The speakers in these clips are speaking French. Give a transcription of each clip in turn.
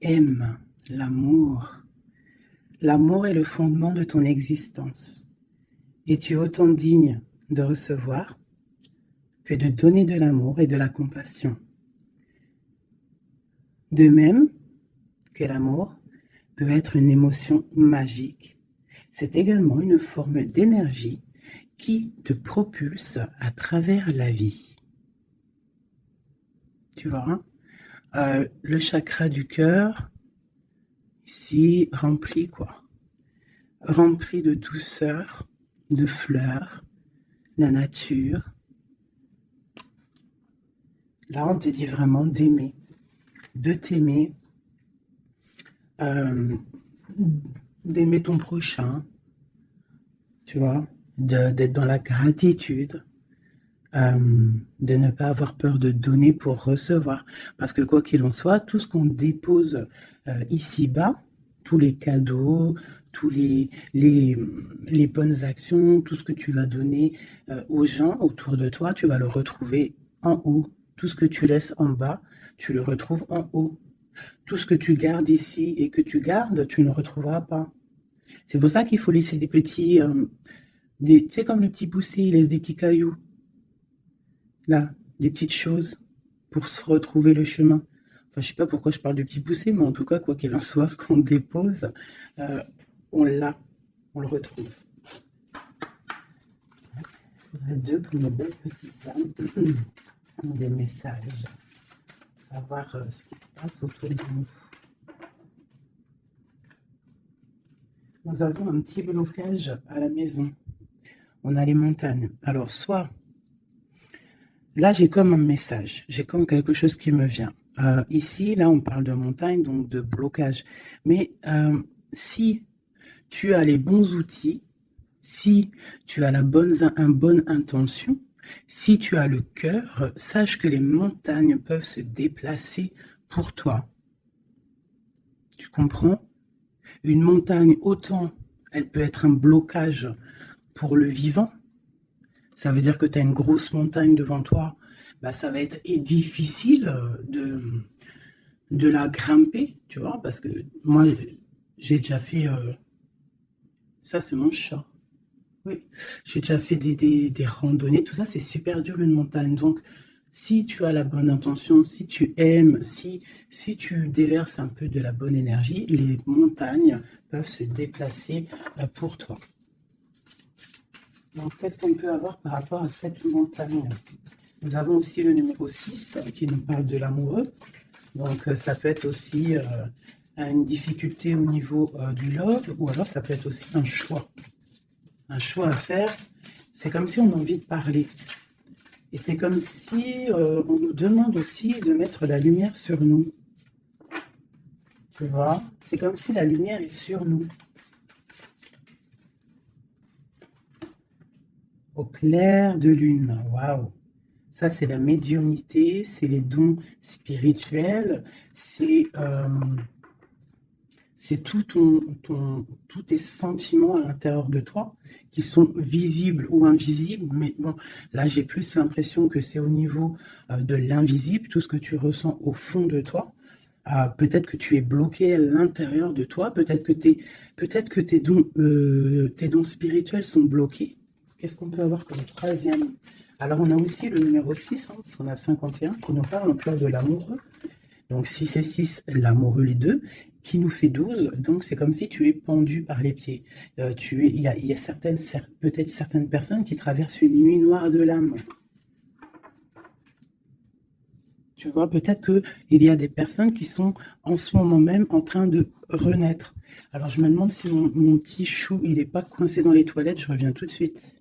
Aime l'amour. L'amour est le fondement de ton existence. Et tu es autant digne de recevoir que de donner de l'amour et de la compassion. De même que l'amour peut être une émotion magique, c'est également une forme d'énergie qui te propulse à travers la vie. Tu vois, le chakra du cœur, ici, rempli de douceur, de fleurs, la nature. Là, on te dit vraiment d'aimer, de t'aimer, euh, d'aimer ton prochain, tu vois, d'être dans la gratitude, de ne pas avoir peur de donner pour recevoir. Parce que quoi qu'il en soit, tout ce qu'on dépose ici-bas, tous les cadeaux, tous les bonnes actions, tout ce que tu vas donner aux gens autour de toi, tu vas le retrouver en haut. Tout ce que tu laisses en bas, tu le retrouves en haut. Tout ce que tu gardes ici et que tu gardes, tu ne retrouveras pas. C'est pour ça qu'il faut laisser des petits, tu sais, comme le petit poussé, il laisse des petits cailloux, là, des petites choses pour se retrouver le chemin. Enfin, je sais pas pourquoi je parle de petits poussés, mais en tout cas, quoi qu'il en soit, ce qu'on dépose, euh, on l'a, on le retrouve. Il faudrait deux pour nos belles petites âmes, des messages, savoir ce qui se passe autour de nous. Nous avons un petit blocage à la maison. On a les montagnes. Alors, soit, là, j'ai comme un message, j'ai comme quelque chose qui me vient. Ici, là, on parle de montagne, donc de blocage. Mais si tu as les bons outils, si tu as une bonne intention, si tu as le cœur, sache que les montagnes peuvent se déplacer pour toi. Tu comprends? Une montagne, autant elle peut être un blocage pour le vivant. Ça veut dire que tu as une grosse montagne devant toi. Bah, ça va être difficile de la grimper, tu vois, parce que moi, j'ai déjà fait... ça, c'est mon chat. Oui, j'ai déjà fait des randonnées, tout ça, c'est super dur une montagne. Donc, si tu as la bonne intention, si tu aimes, si tu déverses un peu de la bonne énergie, les montagnes peuvent se déplacer pour toi. Donc, qu'est-ce qu'on peut avoir par rapport à cette montagne? Nous avons aussi le numéro 6 qui nous parle de l'amoureux. Donc, ça peut être aussi une difficulté au niveau du love, ou alors ça peut être aussi un choix. Un choix à faire. C'est comme si on a envie de parler. Et c'est comme si on nous demande aussi de mettre la lumière sur nous. Tu vois? C'est comme si la lumière est sur nous. Au clair de lune. Waouh! Ça, c'est la médiumnité, c'est les dons spirituels, c'est tous tes sentiments à l'intérieur de toi qui sont visibles ou invisibles. Mais bon, là, j'ai plus l'impression que c'est au niveau de l'invisible, tout ce que tu ressens au fond de toi. Peut-être que tu es bloqué à l'intérieur de toi, peut-être que tes dons spirituels sont bloqués. Qu'est-ce qu'on peut avoir comme troisième? Alors, on a aussi le numéro 6, hein, parce qu'on a 51, qui nous parle encore de l'amoureux. Donc 6 et 6, l'amoureux les deux, qui nous fait 12. Donc c'est comme si tu es pendu par les pieds. Il y a peut-être certaines personnes qui traversent une nuit noire de l'âme. Tu vois, peut-être qu'il y a des personnes qui sont en ce moment même en train de renaître. Alors je me demande si mon petit chou, il n'est pas coincé dans les toilettes. Je reviens tout de suite.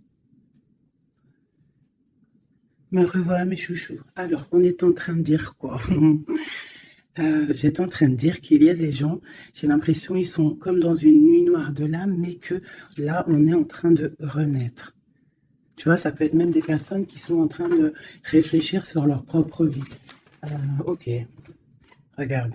Me revoilà mes chouchous. Alors, on est en train de dire quoi? J'étais en train de dire qu'il y a des gens, j'ai l'impression ils sont comme dans une nuit noire de l'âme, mais que là, on est en train de renaître. Tu vois, ça peut être même des personnes qui sont en train de réfléchir sur leur propre vie. Ok, regarde.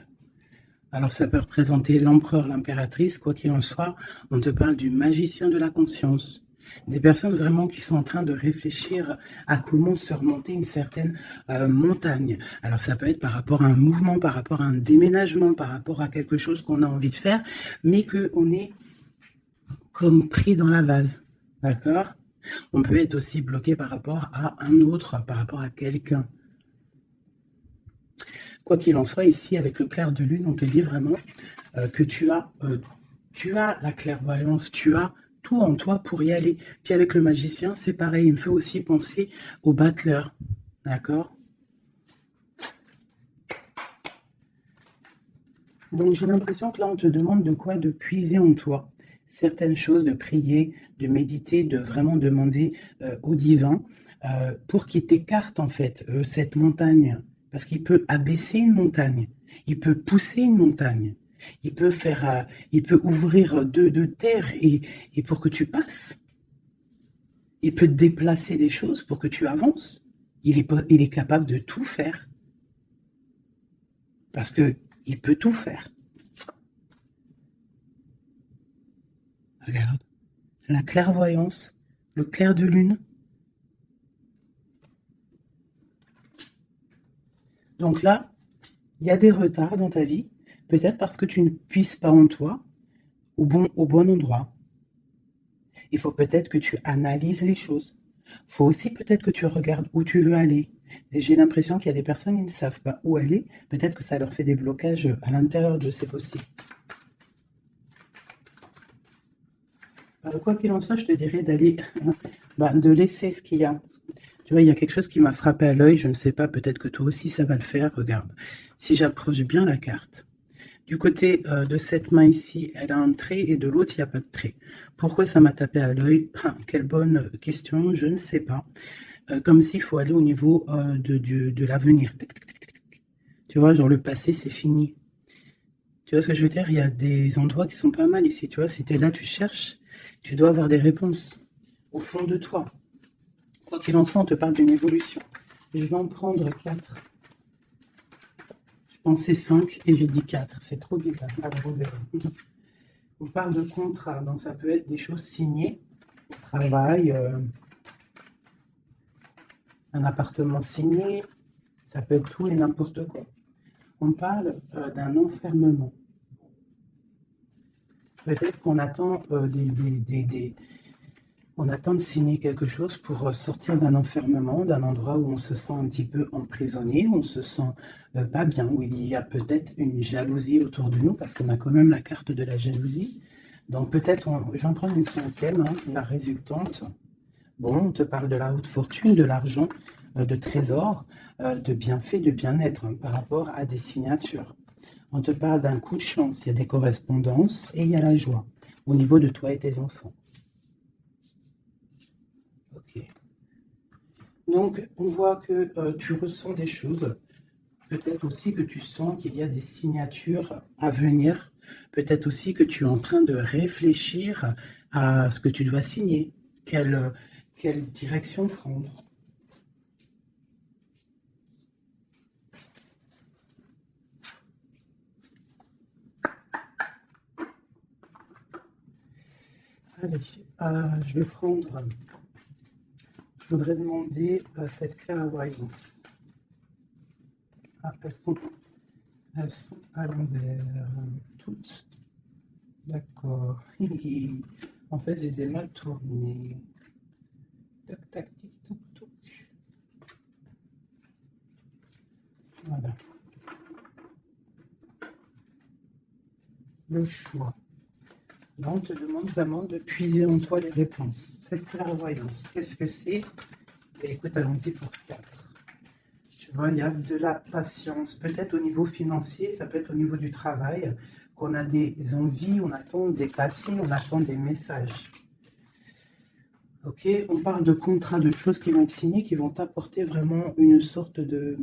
Alors, ça peut représenter l'empereur, l'impératrice, quoi qu'il en soit. On te parle du magicien de la conscience. Des personnes vraiment qui sont en train de réfléchir à comment surmonter une certaine montagne. Alors ça peut être par rapport à un mouvement, par rapport à un déménagement, par rapport à quelque chose qu'on a envie de faire, mais qu'on est comme pris dans la vase. D'accord? On peut être aussi bloqué par rapport à un autre, par rapport à quelqu'un. Quoi qu'il en soit, ici, avec le clair de lune, on te dit vraiment que tu as la clairvoyance, tu as tout en toi pour y aller. Puis avec le magicien, c'est pareil, il me fait aussi penser au battleur. D'accord? Donc j'ai l'impression que là, on te demande de quoi? De puiser en toi certaines choses, de prier, de méditer, de vraiment demander au divin pour qu'il t'écarte en fait cette montagne. Parce qu'il peut abaisser une montagne, il peut pousser une montagne, il peut ouvrir de terre et pour que tu passes. Il peut déplacer des choses pour que tu avances. Il est capable de tout faire. Parce que il peut tout faire. Regarde. La clairvoyance, le clair de lune. Donc là, il y a des retards dans ta vie, peut-être parce que tu ne puisses pas en toi au bon endroit. Il faut peut-être que tu analyses les choses. Il faut aussi peut-être que tu regardes où tu veux aller. Et j'ai l'impression qu'il y a des personnes qui ne savent pas où aller. Peut-être que ça leur fait des blocages à l'intérieur de c'est possible. Quoi qu'il en soit, je te dirais d'aller, de laisser ce qu'il y a. Tu vois, il y a quelque chose qui m'a frappé à l'œil, je ne sais pas, peut-être que toi aussi ça va le faire, regarde. Si j'approche bien la carte, du côté de cette main ici, elle a un trait et de l'autre, il n'y a pas de trait. Pourquoi ça m'a tapé à l'œil? Quelle bonne question, je ne sais pas. Comme s'il faut aller au niveau de l'avenir. Tu vois, genre le passé, c'est fini. Tu vois ce que je veux dire? Il y a des endroits qui sont pas mal ici, tu vois. Si tu es là, tu cherches, tu dois avoir des réponses au fond de toi. Quoi qu'il en soit, on te parle d'une évolution. Je vais en prendre 4. Je pensais 5 et j'ai dit 4. C'est trop bizarre. Alors, on verra. On parle de contrat, donc ça peut être des choses signées, travail, un appartement signé, ça peut être tout et n'importe quoi. On parle d'un enfermement. Peut-être qu'on attend on attend de signer quelque chose pour sortir d'un enfermement, d'un endroit où on se sent un petit peu emprisonné, où on se sent pas bien, où il y a peut-être une jalousie autour de nous, parce qu'on a quand même la carte de la jalousie. Donc peut-être, j'en prends une cinquième, hein, la résultante. Bon, on te parle de la haute fortune, de l'argent, de trésors, de bienfaits, de bien-être hein, par rapport à des signatures. On te parle d'un coup de chance, il y a des correspondances et il y a la joie au niveau de toi et tes enfants. Ok. Donc, on voit que tu ressens des choses. Peut-être aussi que tu sens qu'il y a des signatures à venir. Peut-être aussi que tu es en train de réfléchir à ce que tu dois signer. Quelle direction prendre? Allez, je vais prendre. Je voudrais demander cette clairvoyance. Elles sont à l'envers, toutes. D'accord. En fait, je les ai mal tournées. Tac, tac, tic, toc, toc. Voilà. Le choix. Là, on te demande vraiment de puiser en toi les réponses. Cette clairvoyance, qu'est-ce que c'est? Écoute, allons-y pour 4. Tu vois, il y a de la patience. Peut-être au niveau financier, ça peut être au niveau du travail, qu'on a des envies, on attend des papiers, on attend des messages. Ok, on parle de contrats, de choses qui vont être signées, qui vont t'apporter vraiment une sorte de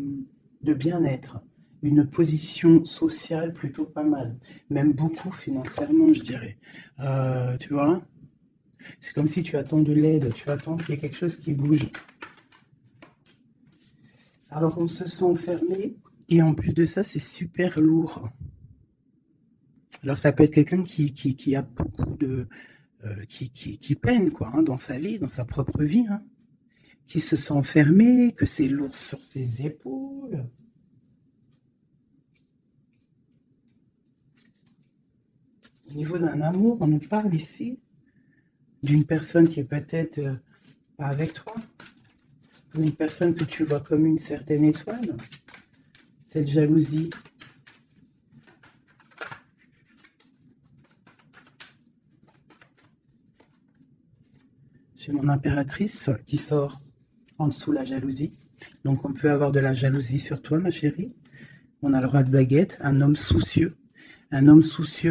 bien-être, une position sociale plutôt pas mal, même beaucoup financièrement, je dirais. Tu vois, c'est comme si tu attends de l'aide, tu attends qu'il y ait quelque chose qui bouge. Alors on se sent fermé, et en plus de ça, c'est super lourd. Alors ça peut être quelqu'un qui a beaucoup qui peine, quoi, hein, dans sa vie, dans sa propre vie, hein, qui se sent enfermé, que c'est lourd sur ses épaules. Au niveau d'un amour, on nous parle ici d'une personne qui est peut-être pas avec toi, une personne que tu vois comme une certaine étoile, cette jalousie. J'ai mon impératrice qui sort en dessous la jalousie. Donc on peut avoir de la jalousie sur toi, ma chérie. On a le roi de baguette, un homme soucieux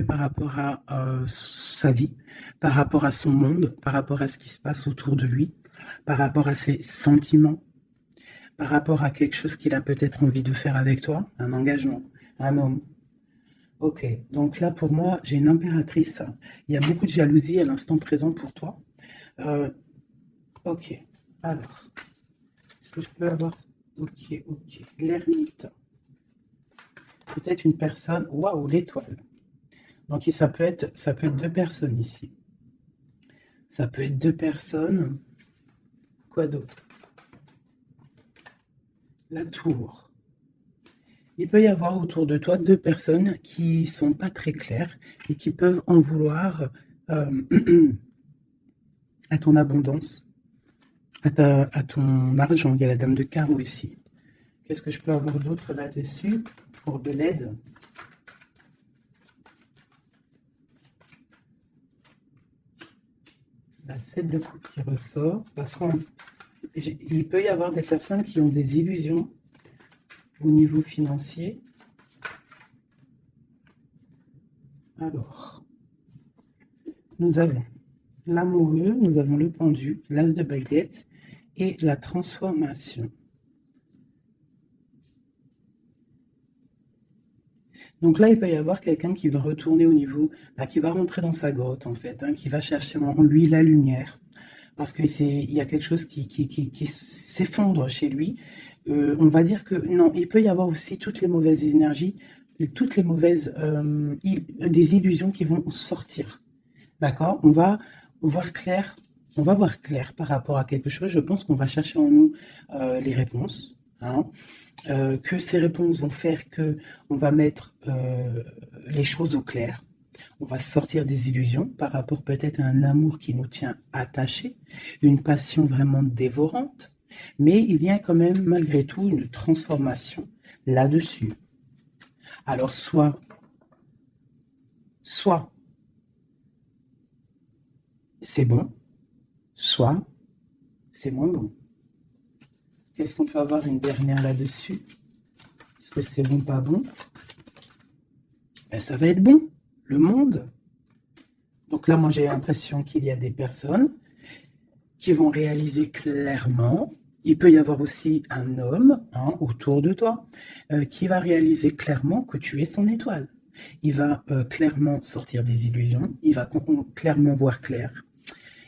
par rapport à sa vie, par rapport à son monde, par rapport à ce qui se passe autour de lui, par rapport à ses sentiments, par rapport à quelque chose qu'il a peut-être envie de faire avec toi, un engagement, un homme. Ok, donc là pour moi, j'ai une impératrice. Il y a beaucoup de jalousie à l'instant présent pour toi. Ok, alors, est-ce que je peux avoir... Ok, l'ermite. Peut-être une personne... Waouh, l'étoile. Donc ça peut être deux personnes ici. Ça peut être deux personnes. Quoi d'autre? La tour. Il peut y avoir autour de toi deux personnes qui sont pas très claires et qui peuvent en vouloir à ton abondance, à ton argent. Il y a la dame de carreau ici. Qu'est-ce que je peux avoir d'autre là-dessus pour de l'aide? La 7 de coupe qui ressort, parce qu'il peut y avoir des personnes qui ont des illusions au niveau financier. Alors, nous avons l'amoureux, nous avons le pendu, l'as de baguette et la transformation. Donc là, il peut y avoir quelqu'un qui va retourner au niveau, qui va rentrer dans sa grotte en fait, hein, qui va chercher en lui la lumière, parce qu'il y a quelque chose qui s'effondre chez lui. On va dire que non, il peut y avoir aussi toutes les mauvaises énergies, toutes les mauvaises des illusions qui vont sortir. D'accord? On va voir clair. On va voir clair par rapport à quelque chose. Je pense qu'on va chercher en nous les réponses. Hein. Que ces réponses vont faire que on va mettre les choses au clair. On va sortir des illusions par rapport peut-être à un amour qui nous tient attachés, une passion vraiment dévorante, mais il y a quand même malgré tout une transformation là-dessus. Alors soit c'est bon, soit c'est moins bon. Qu'est-ce qu'on peut avoir une dernière là-dessus? Est-ce que c'est bon, pas bon? Ben, ça va être bon. Le monde. Donc là, moi, j'ai l'impression qu'il y a des personnes qui vont réaliser clairement. Il peut y avoir aussi un homme autour de toi qui va réaliser clairement que tu es son étoile. Il va clairement sortir des illusions. Il va clairement voir clair.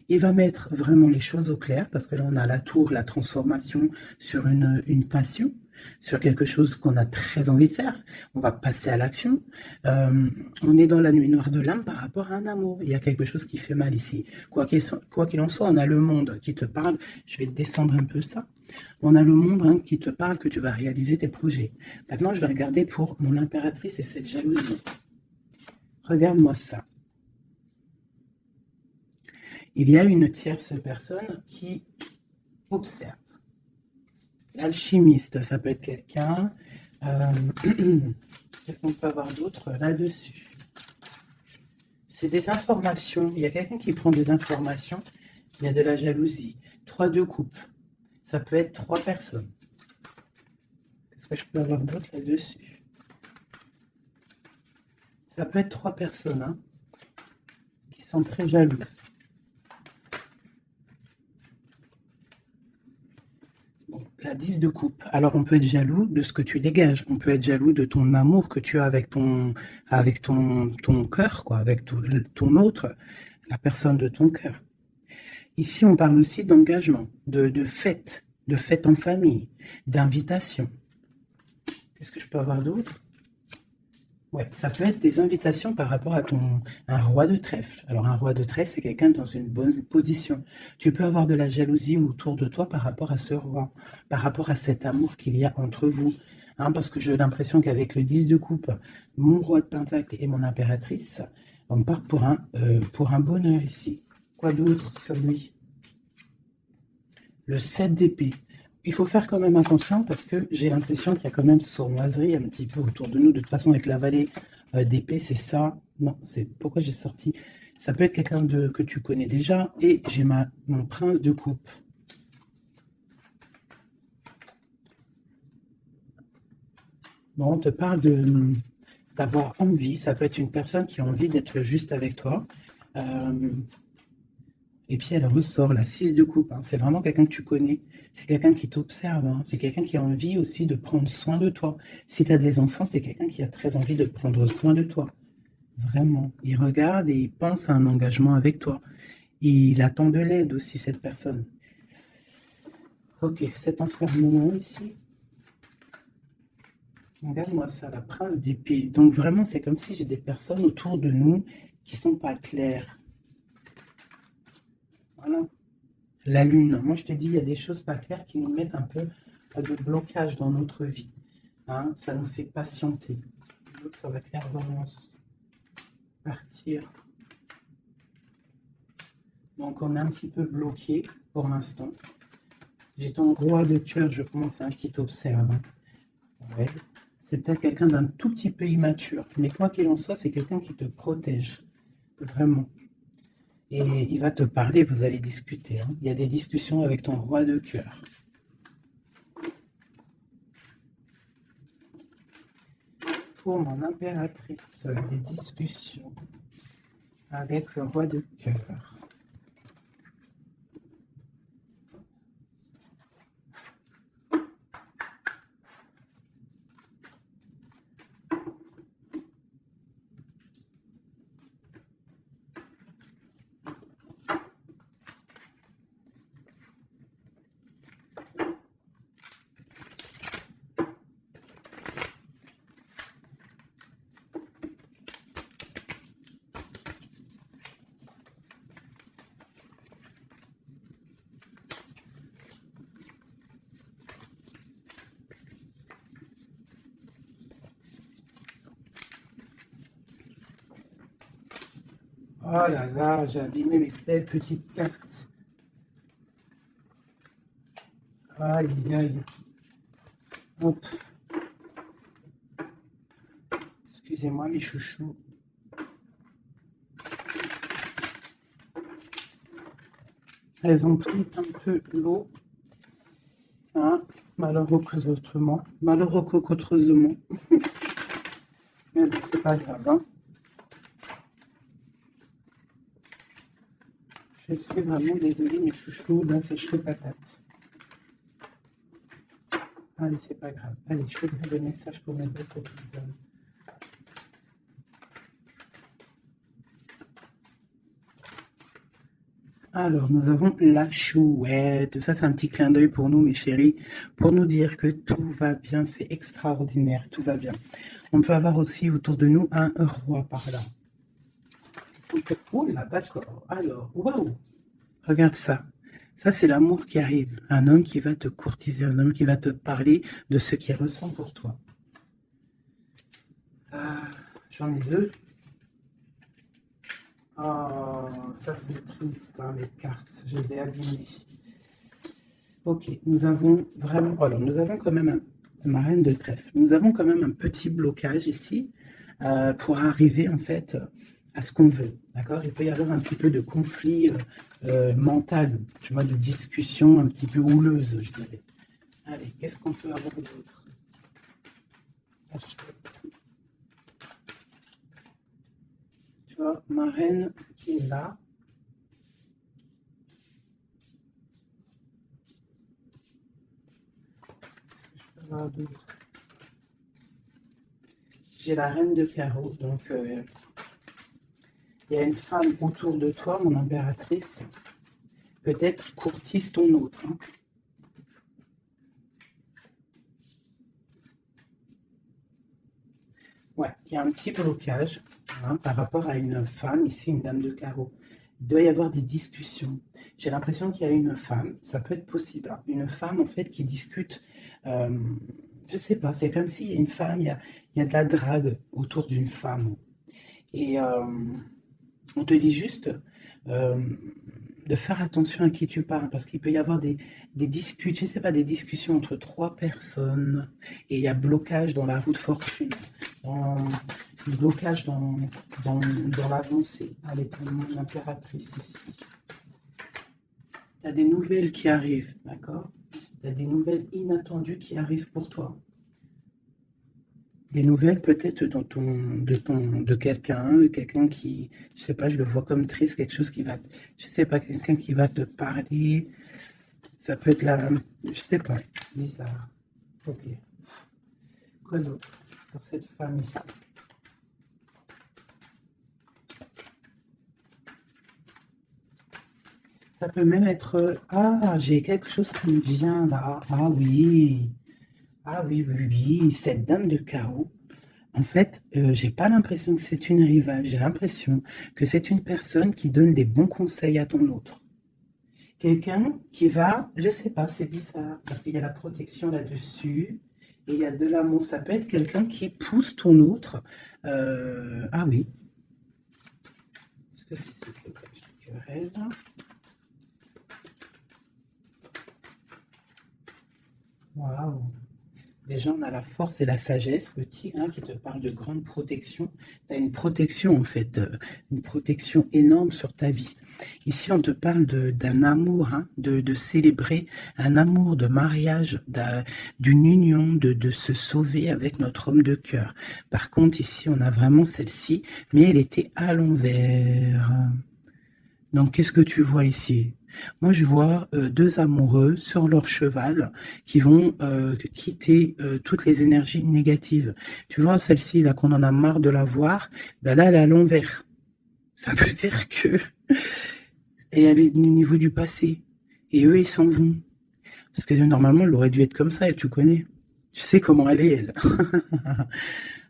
Il va mettre vraiment les choses au clair, parce que là, on a la tour, la transformation sur une passion, sur quelque chose qu'on a très envie de faire. On va passer à l'action. On est dans la nuit noire de l'âme par rapport à un amour. Il y a quelque chose qui fait mal ici. Quoi qu'il en soit, on a le monde qui te parle. Je vais descendre un peu ça. On a le monde qui te parle que tu vas réaliser tes projets. Maintenant, je vais regarder pour mon impératrice et cette jalousie. Regarde-moi ça. Il y a une tierce personne qui observe. L'alchimiste, ça peut être quelqu'un. Qu'est-ce qu'on peut avoir d'autre là-dessus? C'est des informations. Il y a quelqu'un qui prend des informations. Il y a de la jalousie. 3 de coupe. Ça peut être 3 personnes. Qu'est-ce que je peux avoir d'autre là-dessus? Ça peut être 3 personnes qui sont très jalouses. La 10 de coupe. Alors, on peut être jaloux de ce que tu dégages. On peut être jaloux de ton amour que tu as avec ton cœur, quoi, avec ton autre, la personne de ton cœur. Ici, on parle aussi d'engagement, de fête en famille, d'invitation. Qu'est-ce que je peux avoir d'autre? Ouais, ça peut être des invitations par rapport à un roi de trèfle. Alors, un roi de trèfle, c'est quelqu'un dans une bonne position. Tu peux avoir de la jalousie autour de toi par rapport à ce roi, par rapport à cet amour qu'il y a entre vous. Hein, parce que j'ai l'impression qu'avec le 10 de coupe, mon roi de pentacle et mon impératrice, on part pour un bonheur ici. Quoi d'autre sur lui? Le 7 d'épée. Il faut faire quand même attention parce que j'ai l'impression qu'il y a quand même sournoiserie un petit peu autour de nous. De toute façon, avec la vallée d'épée, c'est ça. Non, c'est pourquoi j'ai sorti. Ça peut être quelqu'un que tu connais déjà. Et j'ai mon prince de coupe. Bon, on te parle d'avoir envie. Ça peut être une personne qui a envie d'être juste avec toi. Et puis elle ressort la 6 de coupe. Hein. C'est vraiment quelqu'un que tu connais. C'est quelqu'un qui t'observe. Hein. C'est quelqu'un qui a envie aussi de prendre soin de toi. Si tu as des enfants, c'est quelqu'un qui a très envie de prendre soin de toi. Vraiment. Il regarde et il pense à un engagement avec toi. Il attend de l'aide aussi, cette personne. Ok, cet enfermement ici. Regarde-moi ça, la prince d'épée. Donc vraiment, c'est comme si j'ai des personnes autour de nous qui sont pas claires. Voilà. La lune, moi je te dis, il y a des choses pas claires qui nous mettent un peu de blocage dans notre vie. Hein, ça nous fait patienter. L'autre sur la clairvoyance. Partir. Donc on est un petit peu bloqué pour l'instant. J'ai ton roi de cœur, je commence à qui t'observe. Hein. Ouais. C'est peut-être quelqu'un d'un tout petit peu immature. Mais quoi qu'il en soit, c'est quelqu'un qui te protège. Vraiment. Et il va te parler, vous allez discuter. Hein. Il y a des discussions avec ton roi de cœur. Pour mon impératrice, des discussions avec le roi de cœur. Oh là là, j'ai abîmé mes belles petites cartes. Aïe, aïe. Hop. Excusez-moi, mes chouchous. Elles ont pris un peu l'eau. Hein, malheureusement. Malheureusement. Mais bon, c'est pas grave. Hein. Je suis vraiment désolée, mes chouchous, là, c'est chaud patate. Allez, c'est pas grave. Allez, je vais des messages pour mes belles cotisans. Alors, nous avons la chouette. Ça, c'est un petit clin d'œil pour nous, mes chéris, pour nous dire que tout va bien. C'est extraordinaire, tout va bien. On peut avoir aussi autour de nous un roi par là. Oh là, d'accord. Alors, waouh. Regarde ça. Ça, c'est l'amour qui arrive. Un homme qui va te courtiser, un homme qui va te parler de ce qu'il ressent pour toi. J'en ai deux. Oh, ça c'est triste, hein, les cartes. Je les ai abîmées. Ok, nous avons vraiment... Alors, nous avons quand même ma reine de trèfle. Nous avons quand même un petit blocage ici pour arriver, en fait, à ce qu'on veut. D'accord? Il peut y avoir un petit peu de conflit mental, tu vois, de discussion un petit peu houleuse, je dirais. Allez, qu'est-ce qu'on peut avoir d'autre? Tu vois, ma reine qui est là. J'ai la reine de carreau, donc il y a une femme autour de toi, mon impératrice, peut-être courtise ton autre. Hein. Ouais, il y a un petit blocage hein, par rapport à une femme, ici une dame de carreau. Il doit y avoir des discussions. J'ai l'impression qu'il y a une femme, ça peut être possible, hein, une femme en fait qui discute, euh, je sais pas, c'est comme s'il y a une femme, il y a de la drague autour d'une femme. Et on te dit juste euh, de faire attention à qui tu parles, parce qu'il peut y avoir des disputes, je sais pas, des discussions entre trois personnes, et il y a blocage dans la roue de fortune, dans, blocage dans l'avancée. Allez, pour l'impératrice ici. Tu as des nouvelles qui arrivent, d'accord? Tu as des nouvelles inattendues qui arrivent pour toi. Des nouvelles peut-être de quelqu'un qui, je sais pas, je le vois comme triste, quelque chose qui va, je sais pas, quelqu'un qui va te parler. Ça peut être la, je sais pas, bizarre. Ok. Quoi d'autre pour cette femme ici? Ça peut même être, ah, j'ai quelque chose qui me vient là. Ah oui. Ah oui, oui, oui, cette dame de carreau. En fait, j'ai pas l'impression que c'est une rivale, j'ai l'impression que c'est une personne qui donne des bons conseils à ton autre. Quelqu'un qui va, je sais pas, c'est bizarre, parce qu'il y a la protection là-dessus, et il y a de l'amour. Ça peut être quelqu'un qui pousse ton autre. Ah oui, est-ce que c'est cette querelle? Waouh! Déjà, on a la force et la sagesse, le tigre hein, qui te parle de grande protection. Tu as une protection, en fait, une protection énorme sur ta vie. Ici, on te parle d'un amour, hein, de célébrer un amour de mariage, d'une union, de se sauver avec notre homme de cœur. Par contre, ici, on a vraiment celle-ci, mais elle était à l'envers. Donc, qu'est-ce que tu vois ici? Moi, je vois deux amoureux sur leur cheval qui vont quitter toutes les énergies négatives. Tu vois, celle-ci, là, qu'on en a marre de la voir, ben là, elle est à l'envers. Ça veut dire que... Et elle est au niveau du passé. Et eux, ils s'en vont. Parce que normalement, elle aurait dû être comme ça, et tu connais. Tu sais comment elle est, elle.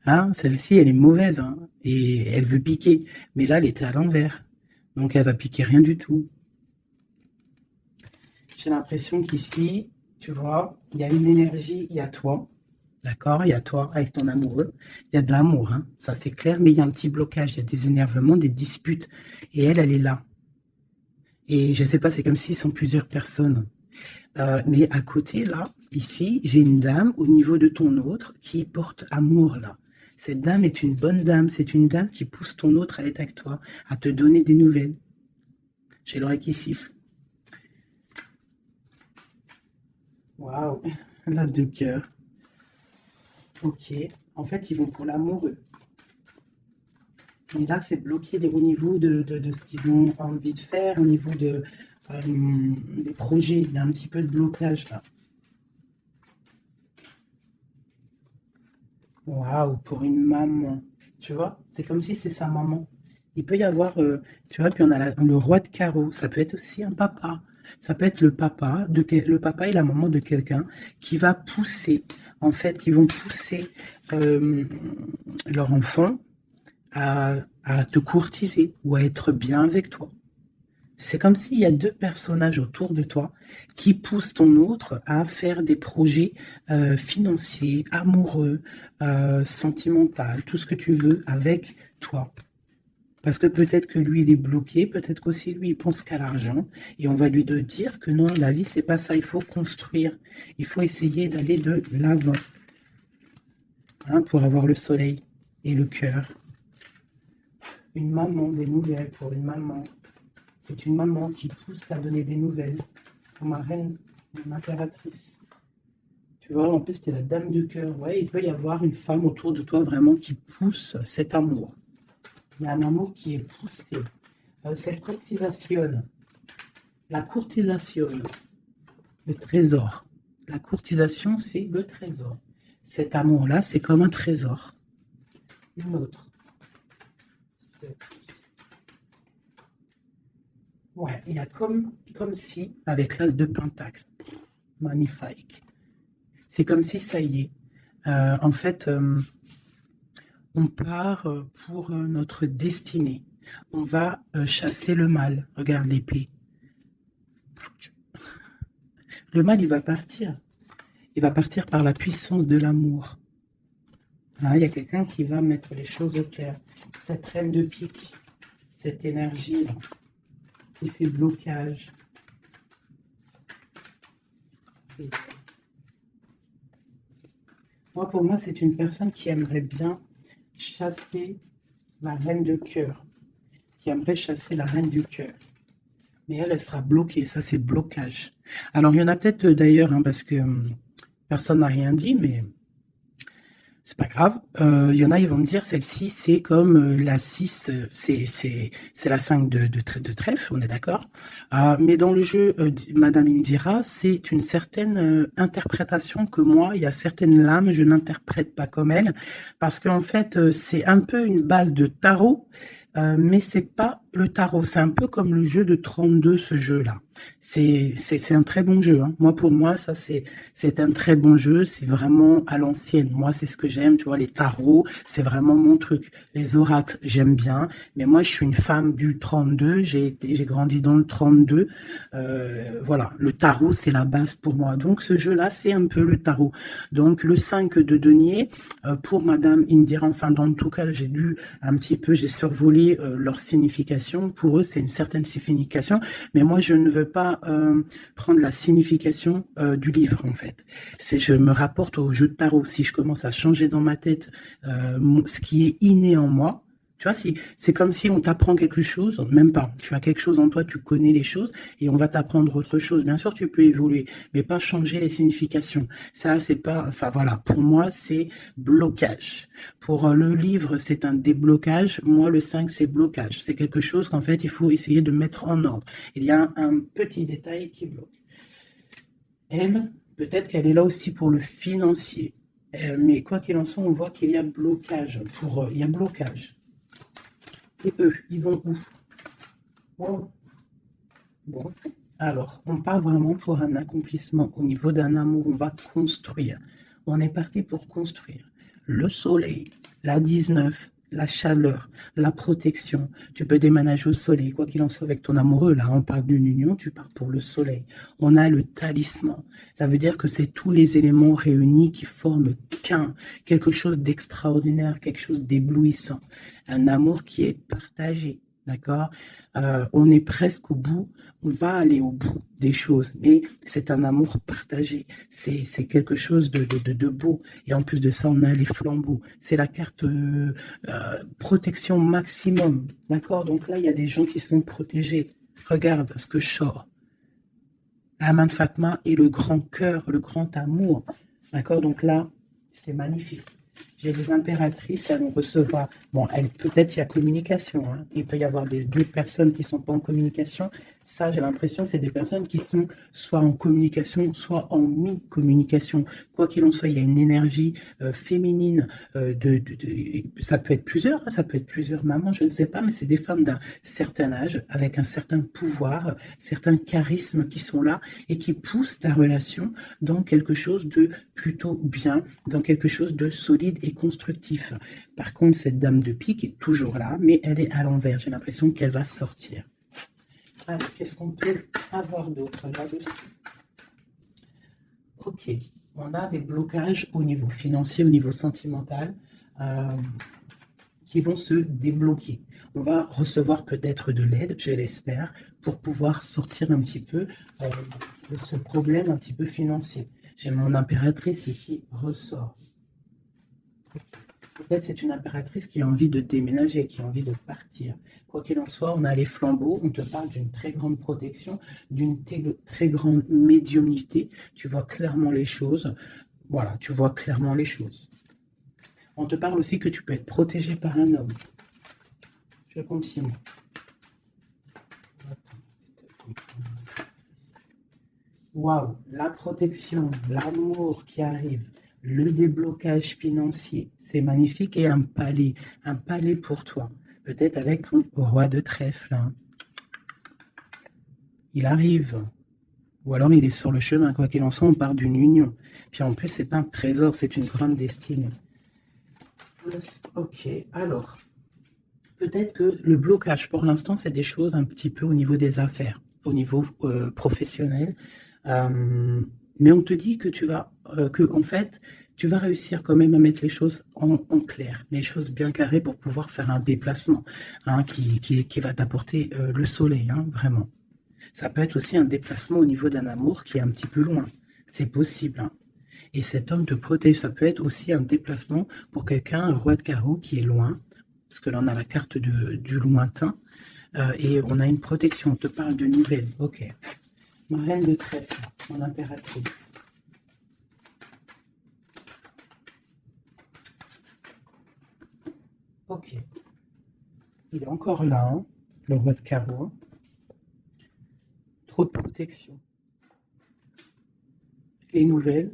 Hein, celle-ci, elle est mauvaise, hein, et elle veut piquer. Mais là, elle était à l'envers. Donc, elle va piquer rien du tout. J'ai l'impression qu'ici, tu vois, il y a une énergie, il y a toi, d'accord? Il y a toi avec ton amoureux. Il y a de l'amour, hein, ça c'est clair, mais il y a un petit blocage, il y a des énervements, des disputes. Et elle est là. Et je sais pas, c'est comme s'ils sont plusieurs personnes. Mais à côté, là, ici, j'ai une dame au niveau de ton autre qui porte amour, là. Cette dame est une bonne dame. C'est une dame qui pousse ton autre à être avec toi, à te donner des nouvelles. J'ai l'oreille qui siffle. Waouh, l'as de cœur. Ok. En fait, ils vont pour l'amoureux. Mais là, c'est bloqué au niveau de ce qu'ils ont envie de faire, au niveau des projets. Il y a un petit peu de blocage là. Waouh, pour une maman. Tu vois, c'est comme si c'est sa maman. Il peut y avoir, tu vois, puis on a le roi de carreau. Ça peut être aussi un papa. Ça peut être le papa, le papa et la maman de quelqu'un qui va pousser, en fait, qui vont pousser leur enfant à te courtiser ou à être bien avec toi. C'est comme s'il y a deux personnages autour de toi qui poussent ton autre à faire des projets financiers, amoureux, sentimentaux, tout ce que tu veux avec toi. Parce que peut-être que lui, il est bloqué, peut-être qu'aussi lui, il pense qu'à l'argent. Et on va lui dire que non, la vie, c'est pas ça. Il faut construire. Il faut essayer d'aller de l'avant hein, pour avoir le soleil et le cœur. Une maman, des nouvelles pour une maman. C'est une maman qui pousse à donner des nouvelles pour ma reine, mon impératrice. Tu vois, en plus, tu es la dame du cœur. Ouais, il peut y avoir une femme autour de toi vraiment qui pousse cet amour. Il y a un amour qui est poussé. Cette courtisation, la courtisation, le trésor. La courtisation, c'est le trésor. Cet amour-là, c'est comme un trésor. Une autre. Ouais, il y a comme si, avec l'as de pentacle, magnifique. C'est comme si ça y est. En fait, On part pour notre destinée. On va chasser le mal. Regarde l'épée. Le mal, il va partir. Il va partir par la puissance de l'amour. Hein, il y a quelqu'un qui va mettre les choses au clair. Cette reine de pique, cette énergie qui fait blocage. Moi, pour moi, c'est une personne qui aimerait bien chasser la reine de cœur. Qui aimerait chasser la reine du cœur. Mais elle sera bloquée. Ça, c'est blocage. Alors, il y en a peut-être d'ailleurs, hein, parce que personne n'a rien dit, mais c'est pas grave. Il y en a, ils vont me dire, celle-ci, c'est comme la 6, c'est la 5 de trèfle, on est d'accord. Mais dans le jeu, Madame Indira, c'est une certaine interprétation que moi, il y a certaines lames, je n'interprète pas comme elle, parce qu'en fait, c'est un peu une base de tarot, mais c'est pas le tarot. C'est un peu comme le jeu de 32, ce jeu-là. C'est un très bon jeu. Hein. Moi, pour moi, ça, c'est un très bon jeu. C'est vraiment à l'ancienne. Moi, c'est ce que j'aime. Tu vois, les tarots, c'est vraiment mon truc. Les oracles, j'aime bien. Mais moi, je suis une femme du 32. J'ai grandi dans le 32. Voilà. Le tarot, c'est la base pour moi. Donc, ce jeu-là, c'est un peu le tarot. Donc, le 5 de denier, pour Madame Indira, enfin, dans tout cas, j'ai dû un petit peu, j'ai survolé leur signification. Pour eux, c'est une certaine signification. Mais moi, je ne veux pas prendre la signification du livre, en fait. Je me rapporte au jeu de tarot. Si je commence à changer dans ma tête ce qui est inné en moi, tu vois, c'est comme si on t'apprend quelque chose, même pas. Tu as quelque chose en toi, tu connais les choses, et on va t'apprendre autre chose. Bien sûr, tu peux évoluer, mais pas changer les significations. Ça, c'est pas... Enfin, voilà, pour moi, c'est blocage. Pour le livre, c'est un déblocage. Moi, le 5, c'est blocage. C'est quelque chose qu'en fait, il faut essayer de mettre en ordre. Il y a un petit détail qui bloque. Elle, peut-être qu'elle est là aussi pour le financier. Mais quoi qu'il en soit, on voit qu'il y a blocage. Il y a blocage. Et eux, ils vont où? Bon. Alors, on part vraiment pour un accomplissement. Au niveau d'un amour, on va construire. On est parti pour construire. Le soleil, la 19, la chaleur, la protection. Tu peux déménager au soleil, quoi qu'il en soit avec ton amoureux. Là, on parle d'une union, tu pars pour le soleil. On a le talisman. Ça veut dire que c'est tous les éléments réunis qui forment quelque chose d'extraordinaire, quelque chose d'éblouissant. Un amour qui est partagé. D'accord? On est presque au bout, on va aller au bout des choses, mais c'est un amour partagé, c'est quelque chose de beau. Et en plus de ça, on a les flambeaux. C'est la carte protection maximum. D'accord? Donc là, il y a des gens qui sont protégés. Regarde ce que je sors. La main de Fatma et le grand cœur, le grand amour. D'accord? Donc là, c'est magnifique. J'ai des impératrices, elles vont recevoir... Bon, peut-être il y a communication. Hein. Il peut y avoir deux personnes qui ne sont pas en communication. Ça, j'ai l'impression que c'est des personnes qui sont soit en communication, soit en mi-communication. Quoi qu'il en soit, il y a une énergie féminine. Ça peut être plusieurs, hein, ça peut être plusieurs mamans, je ne sais pas, mais c'est des femmes d'un certain âge, avec un certain pouvoir, certains charismes qui sont là et qui poussent ta relation dans quelque chose de plutôt bien, dans quelque chose de solide et constructif. Par contre, cette dame de pique est toujours là, mais elle est à l'envers. J'ai l'impression qu'elle va sortir. Alors, qu'est-ce qu'on peut avoir d'autre là-dessus? Ok, on a des blocages au niveau financier, au niveau sentimental, qui vont se débloquer. On va recevoir peut-être de l'aide, je l'espère, pour pouvoir sortir un petit peu de ce problème un petit peu financier. J'ai mon impératrice qui ressort. Peut-être c'est une impératrice qui a envie de déménager, qui a envie de partir. Quoi qu'il en soit, on a les flambeaux, on te parle d'une très grande protection, d'une très grande médiumnité. Tu vois clairement les choses. Voilà, tu vois clairement les choses. On te parle aussi que tu peux être protégé par un homme. Je continue. Waouh, la protection, l'amour qui arrive, le déblocage financier, c'est magnifique, et un palais pour toi. Peut-être avec ton roi de trèfle. Hein. Il arrive. Ou alors il est sur le chemin, quoi qu'il en soit, on part d'une union. Puis en plus, c'est un trésor, c'est une grande destinée. Ok, alors, peut-être que le blocage, pour l'instant, c'est des choses un petit peu au niveau des affaires, au niveau professionnel. Euh, mais on te dit que en fait, tu vas réussir quand même à mettre les choses en clair, les choses bien carrées pour pouvoir faire un déplacement hein, qui va t'apporter le soleil, hein, vraiment. Ça peut être aussi un déplacement au niveau d'un amour qui est un petit peu loin. C'est possible, hein. Et cet homme te protège. Ça peut être aussi un déplacement pour quelqu'un, un roi de carreau qui est loin, parce que là on a la carte du lointain, et on a une protection. On te parle de nouvelles. Ok. Ma reine de trèfle, mon impératrice. Ok. Il est encore là, hein, le roi de carreau. Trop de protection. Les nouvelles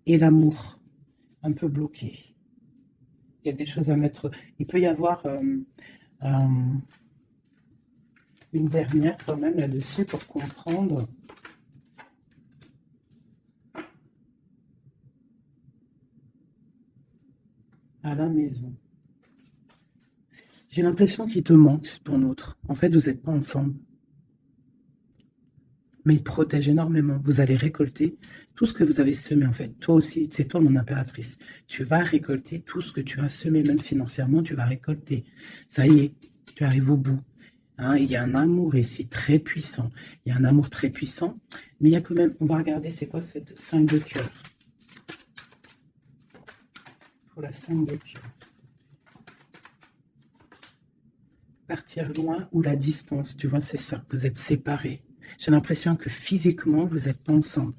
et l'amour, un peu bloqué. Il y a des choses à mettre. Il peut y avoir une dernière quand même là-dessus pour comprendre. À la maison. J'ai l'impression qu'il te manque ton autre. En fait, vous n'êtes pas ensemble. Mais il te protège énormément. Vous allez récolter tout ce que vous avez semé, en fait. Toi aussi, c'est toi mon impératrice. Tu vas récolter tout ce que tu as semé, même financièrement, tu vas récolter. Ça y est, tu arrives au bout. Hein, il y a un amour ici très puissant. Il y a un amour très puissant. Mais il y a quand même, on va regarder c'est quoi cette 5 de cœur. Pour la 5 de cœur. Partir loin ou la distance, tu vois, c'est ça. Vous êtes séparés. J'ai l'impression que physiquement, vous n'êtes pas ensemble.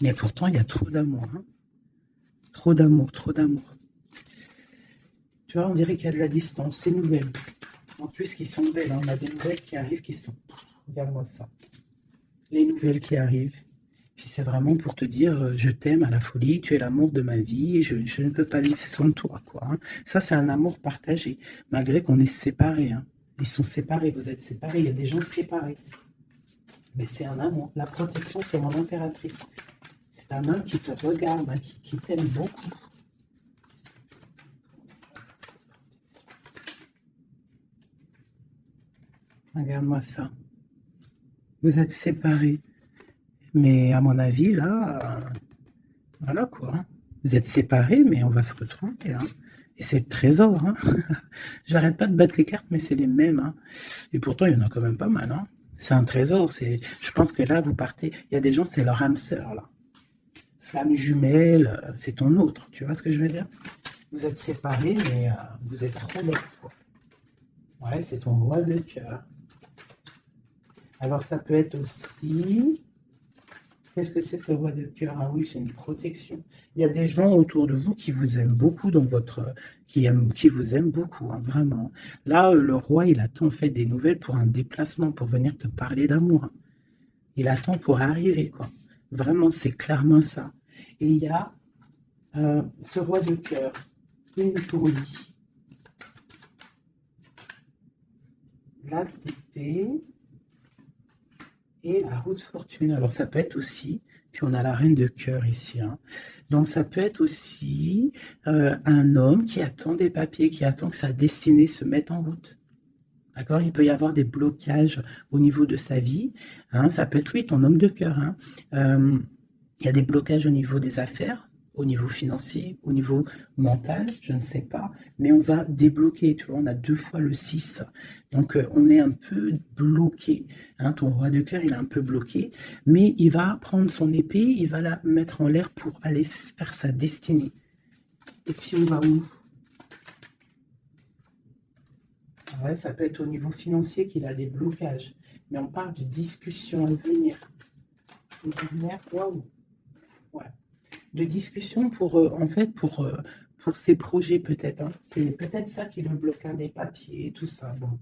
Mais pourtant, il y a trop d'amour. Hein. Trop d'amour, trop d'amour. Tu vois, on dirait qu'il y a de la distance. C'est nouvelle. En plus, qui sont belles. Hein. On a des nouvelles qui arrivent qui sont... Regarde-moi ça. Les nouvelles qui arrivent. Puis c'est vraiment pour te dire, je t'aime à la folie, tu es l'amour de ma vie, je ne peux pas vivre sans toi, quoi. Hein. Ça, c'est un amour partagé, malgré qu'on est séparés. Hein. Ils sont séparés, vous êtes séparés, il y a des gens séparés. Mais c'est un amour. La protection, c'est mon impératrice. C'est un homme qui te regarde, hein, qui t'aime beaucoup. Regarde-moi ça. Vous êtes séparés. Mais à mon avis, là, voilà quoi. Hein. Vous êtes séparés, mais on va se retrouver. Hein. Et c'est le trésor. Hein. J'arrête pas de battre les cartes, mais c'est les mêmes. Hein. Et pourtant, il y en a quand même pas mal. Hein. C'est un trésor. Je pense que là, vous partez. Il y a des gens, c'est leur âme sœur, là. Flamme jumelle, c'est ton autre. Tu vois ce que je veux dire? Vous êtes séparés, mais vous êtes trop belle. Ouais, c'est ton roi de cœur. Alors, ça peut être aussi... Qu'est-ce que c'est ce roi de cœur? Ah oui, c'est une protection. Il y a des gens autour de vous qui vous aiment beaucoup dans votre... qui vous aiment beaucoup, hein, vraiment. Là, le roi, il attend en fait des nouvelles pour un déplacement, pour venir te parler d'amour. Hein. Il attend pour arriver, quoi. Vraiment, c'est clairement ça. Et il y a ce roi de cœur, une pour lui. L'as d'épée et la roue de fortune. Alors ça peut être aussi, puis on a la reine de cœur ici. Hein. Donc ça peut être aussi un homme qui attend des papiers, qui attend que sa destinée se mette en route. D'accord? Il peut y avoir des blocages au niveau de sa vie. Hein. Ça peut être, oui, ton homme de cœur. Hein. Il y a des blocages au niveau des affaires, au niveau financier, au niveau mental, je ne sais pas, mais on va débloquer, tu vois, on a 2 fois le 6, donc on est un peu bloqué, hein, ton roi de cœur, il est un peu bloqué, mais il va prendre son épée, il va la mettre en l'air pour aller faire sa destinée. Et puis on va où? Ouais, ça peut être au niveau financier qu'il a des blocages, mais on parle de discussion à venir. Waouh! Ouais. De discussion pour, en fait, pour ses projets peut-être. Hein. C'est peut-être ça qui le bloque, hein, des papiers, tout ça. Bon,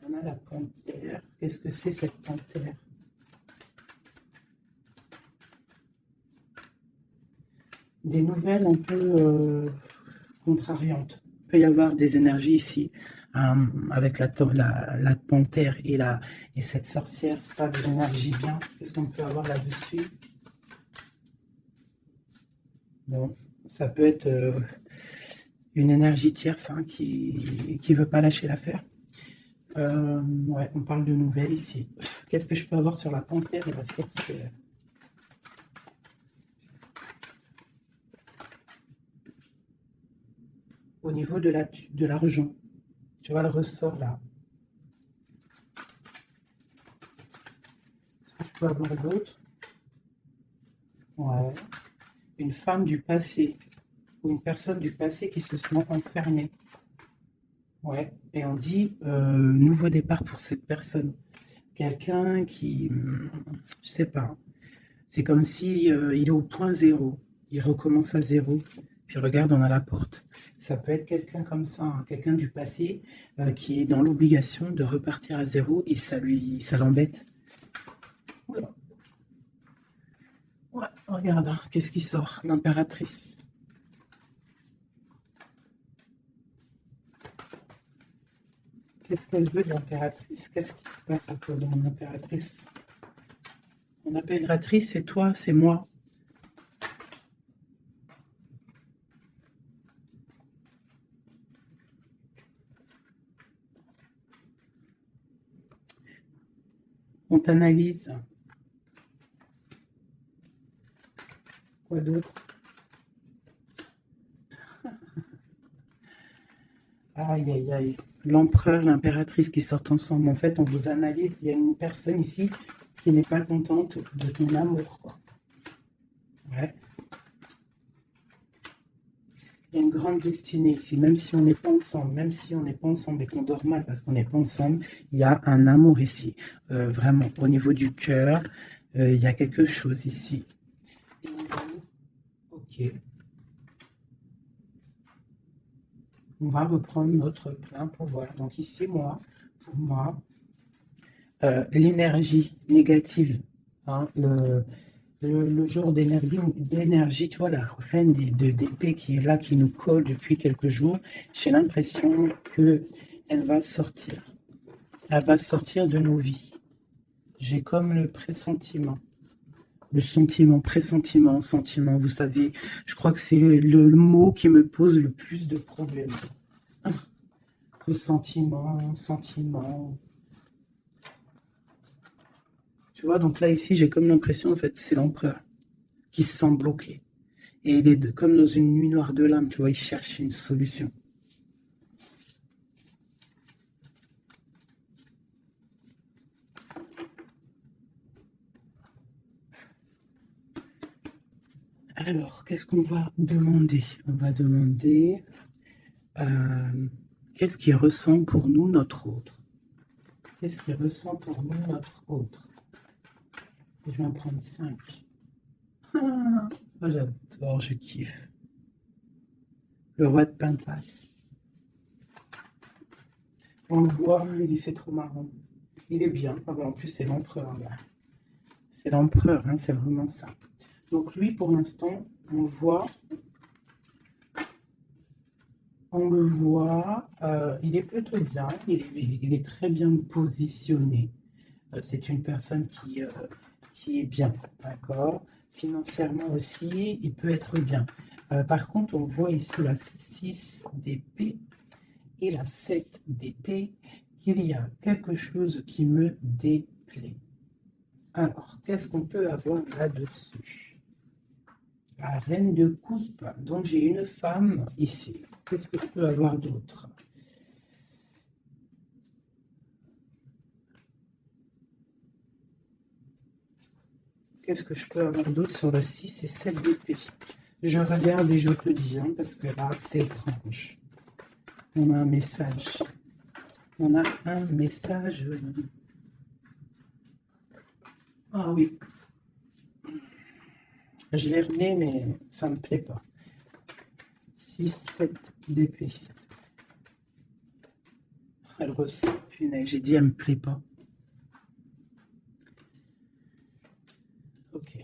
on a la panthère. Qu'est-ce que c'est cette panthère? Des nouvelles un peu contrariantes. Il peut y avoir des énergies ici. Avec la panthère et cette sorcière, c'est pas des énergies bien. Qu'est-ce qu'on peut avoir là-dessus? Bon, ça peut être Une énergie tierce hein, qui veut pas lâcher l'affaire. Ouais, on parle de nouvelles ici. Qu'est-ce que je peux avoir sur la panthère et la sorcière? Au niveau de l'argent, tu vois le ressort là. Est-ce que je peux avoir d'autres? Ouais. Une femme du passé ou une personne du passé qui se sent enfermée. Ouais. Et on dit nouveau départ pour cette personne. Quelqu'un qui, je sais pas, c'est comme si il est au point zéro. Il recommence à zéro. Puis regarde, on a la porte. Ça peut être quelqu'un comme ça, hein, quelqu'un du passé qui est dans l'obligation de repartir à zéro et ça l'embête. Voilà. Ouais, regarde, hein, qu'est-ce qui sort? L'impératrice. Qu'est-ce qu'elle veut de l'impératrice? Qu'est-ce qui se passe autour de mon impératrice? Mon impératrice, c'est toi, c'est moi. On t'analyse. Quoi d'autre? Aïe, aïe, aïe. L'empereur, l'impératrice qui sortent ensemble. En fait, on vous analyse. Il y a une personne ici qui n'est pas contente de ton amour, quoi. Ouais. Il y a une grande destinée ici, même si on n'est pas ensemble, même si on n'est pas ensemble et qu'on dort mal parce qu'on n'est pas ensemble, il y a un amour ici. Vraiment, au niveau du cœur, il y a quelque chose ici. Ok. On va reprendre notre plein pouvoir. Donc ici, moi, pour moi, l'énergie négative, hein, le jour d'énergie, tu vois, la reine d'épée qui est là, qui nous colle depuis quelques jours, j'ai l'impression que elle va sortir. Elle va sortir de nos vies. J'ai comme le pressentiment. Le sentiment, pressentiment, sentiment, vous savez, je crois que c'est le mot qui me pose le plus de problèmes. Ressentiment, sentiment. Tu vois, donc là, ici, j'ai comme l'impression, en fait, c'est l'empereur qui se sent bloqué. Et il est comme dans une nuit noire de l'âme, tu vois, il cherche une solution. Alors, qu'est-ce qu'on va demander? On va demander qu'est-ce qui ressent pour nous notre autre? Qu'est-ce qui ressent pour nous notre autre? Et je vais en prendre 5. Ah, oh, j'adore, je kiffe. Le roi de Pentacle. On le voit, il dit c'est trop marrant. Il est bien. Ah bon, en plus, c'est l'empereur. Là. C'est l'empereur, hein, c'est vraiment ça. Donc lui, pour l'instant, on le voit, il est plutôt bien, il est très bien positionné. C'est une personne qui est bien, d'accord? Financièrement aussi, il peut être bien. Par contre, on voit ici la 6 d'épée et la 7 d'épée, qu'il y a quelque chose qui me déplaît. Alors, qu'est-ce qu'on peut avoir là-dessus? La reine de coupe. Donc, j'ai une femme ici. Qu'est-ce que je peux avoir d'autre? Qu'est-ce que je peux avoir d'autre sur le 6 et 7 d'épée? Je regarde et je te dis, hein, parce que là, c'est étrange. On a un message. On a un message. Ah oui. Je l'ai remis, mais ça ne me plaît pas. 6, 7 d'épée. Elle ressent. Punaise, j'ai dit, elle me plaît pas. Ok.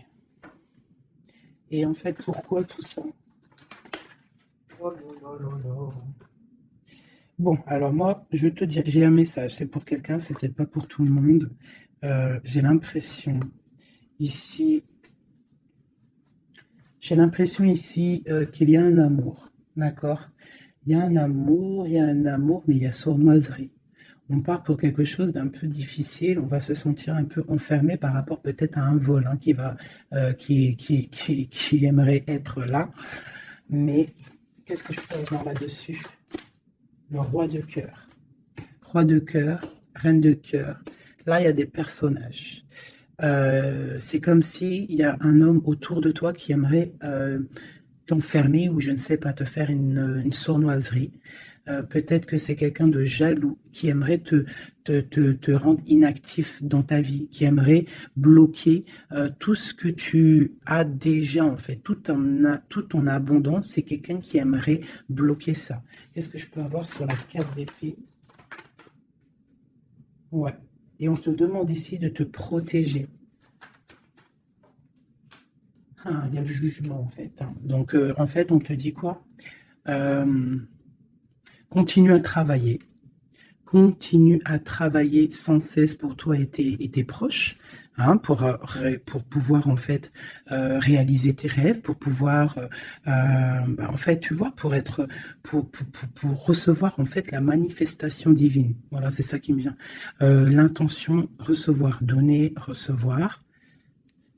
Et en fait, pourquoi tout ça? Oh là là là là. Bon, alors moi, je te dis, j'ai un message. C'est pour quelqu'un, c'est peut-être pas pour tout le monde. J'ai l'impression ici, qu'il y a un amour, d'accord? il y a un amour, mais il y a sournoiserie. On part pour quelque chose d'un peu difficile, on va se sentir un peu enfermé par rapport peut-être à un vol hein, qui aimerait être là. Mais qu'est-ce que je peux avoir là-dessus? Le roi de cœur. Roi de cœur, reine de cœur. Là, il y a des personnages. C'est comme s'il y a un homme autour de toi qui aimerait t'enfermer ou je ne sais pas, te faire une sournoiserie. Peut-être que c'est quelqu'un de jaloux qui aimerait te rendre inactif dans ta vie, qui aimerait bloquer tout ce que tu as déjà en fait, tout ton abondance, c'est quelqu'un qui aimerait bloquer ça. Qu'est-ce que je peux avoir sur la carte d'épée? Ouais. Et on te demande ici de te protéger. Ah, il y a le jugement en fait. Hein. Donc en fait, on te dit quoi? Euh, Continue à travailler. Continue à travailler sans cesse pour toi et tes proches, hein, pour pouvoir en fait réaliser tes rêves, pour pouvoir en fait tu vois pour recevoir en fait la manifestation divine. Voilà, c'est ça qui me vient. L'intention recevoir, donner, recevoir.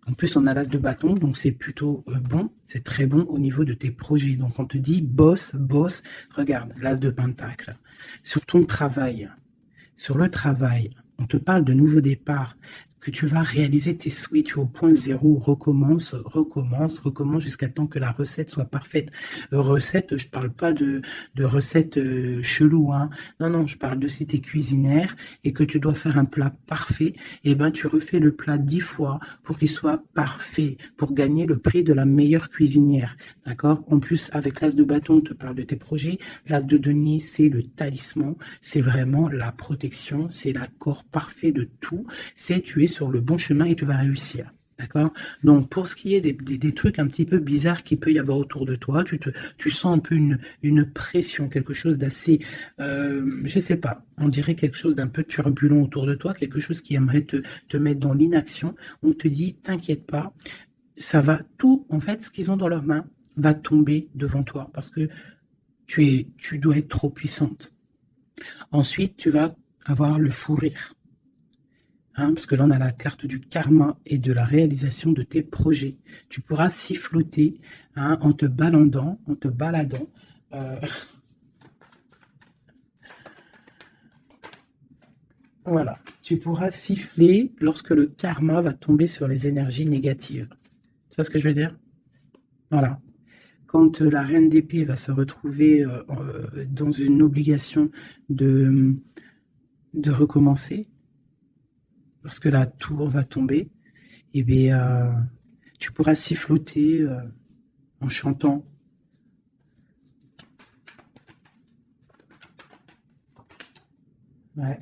En plus, on a l'as de bâton, donc c'est plutôt bon, c'est très bon au niveau de tes projets. Donc on te dit boss, boss, regarde, l'as de pentacle. Sur ton travail, sur le travail, on te parle de nouveau départ, que tu vas réaliser tes switches au point zéro, recommence, recommence, recommence jusqu'à temps que la recette soit parfaite. Recette, je parle pas de recette chelou, hein. Non, non, je parle de si tu es cuisinière et que tu dois faire un plat parfait, et ben tu refais le plat 10 fois pour qu'il soit parfait, pour gagner le prix de la meilleure cuisinière. D'accord? En plus, avec l'as de bâton, on te parle de tes projets. L'as de denier, c'est le talisman, c'est vraiment la protection, c'est l'accord parfait de tout. C'est tu es sur le bon chemin et tu vas réussir. D'accord? Donc, pour ce qui est des trucs un petit peu bizarres qu'il peut y avoir autour de toi, tu sens un peu une pression, quelque chose d'assez, je sais pas, on dirait quelque chose d'un peu turbulent autour de toi, quelque chose qui aimerait te mettre dans l'inaction. On te dit, t'inquiète pas, ça va tout, en fait, ce qu'ils ont dans leurs mains va tomber devant toi parce que tu dois être trop puissante. Ensuite, tu vas avoir le fou rire. Hein, parce que là, on a la carte du karma et de la réalisation de tes projets. Tu pourras siffloter hein, en te baladant, euh, voilà. Tu pourras siffler lorsque le karma va tomber sur les énergies négatives. Tu vois ce que je veux dire? Voilà. Quand la reine d'épée va se retrouver dans une obligation de, de recommencer, lorsque la tour va tomber, eh bien, tu pourras siffloter en chantant. Ouais.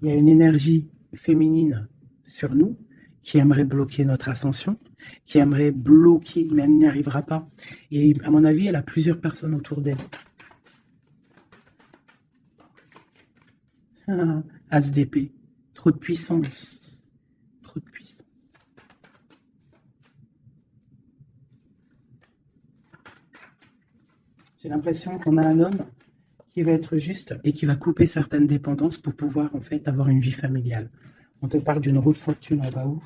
Il y a une énergie féminine sur nous qui aimerait bloquer notre ascension, qui aimerait bloquer, mais elle n'y arrivera pas. Et à mon avis, elle a plusieurs personnes autour d'elle. As d'épée. Trop de puissance. Trop de puissance. J'ai l'impression qu'on a un homme qui va être juste et qui va couper certaines dépendances pour pouvoir en fait avoir une vie familiale. On te parle d'une route fortune, on va où?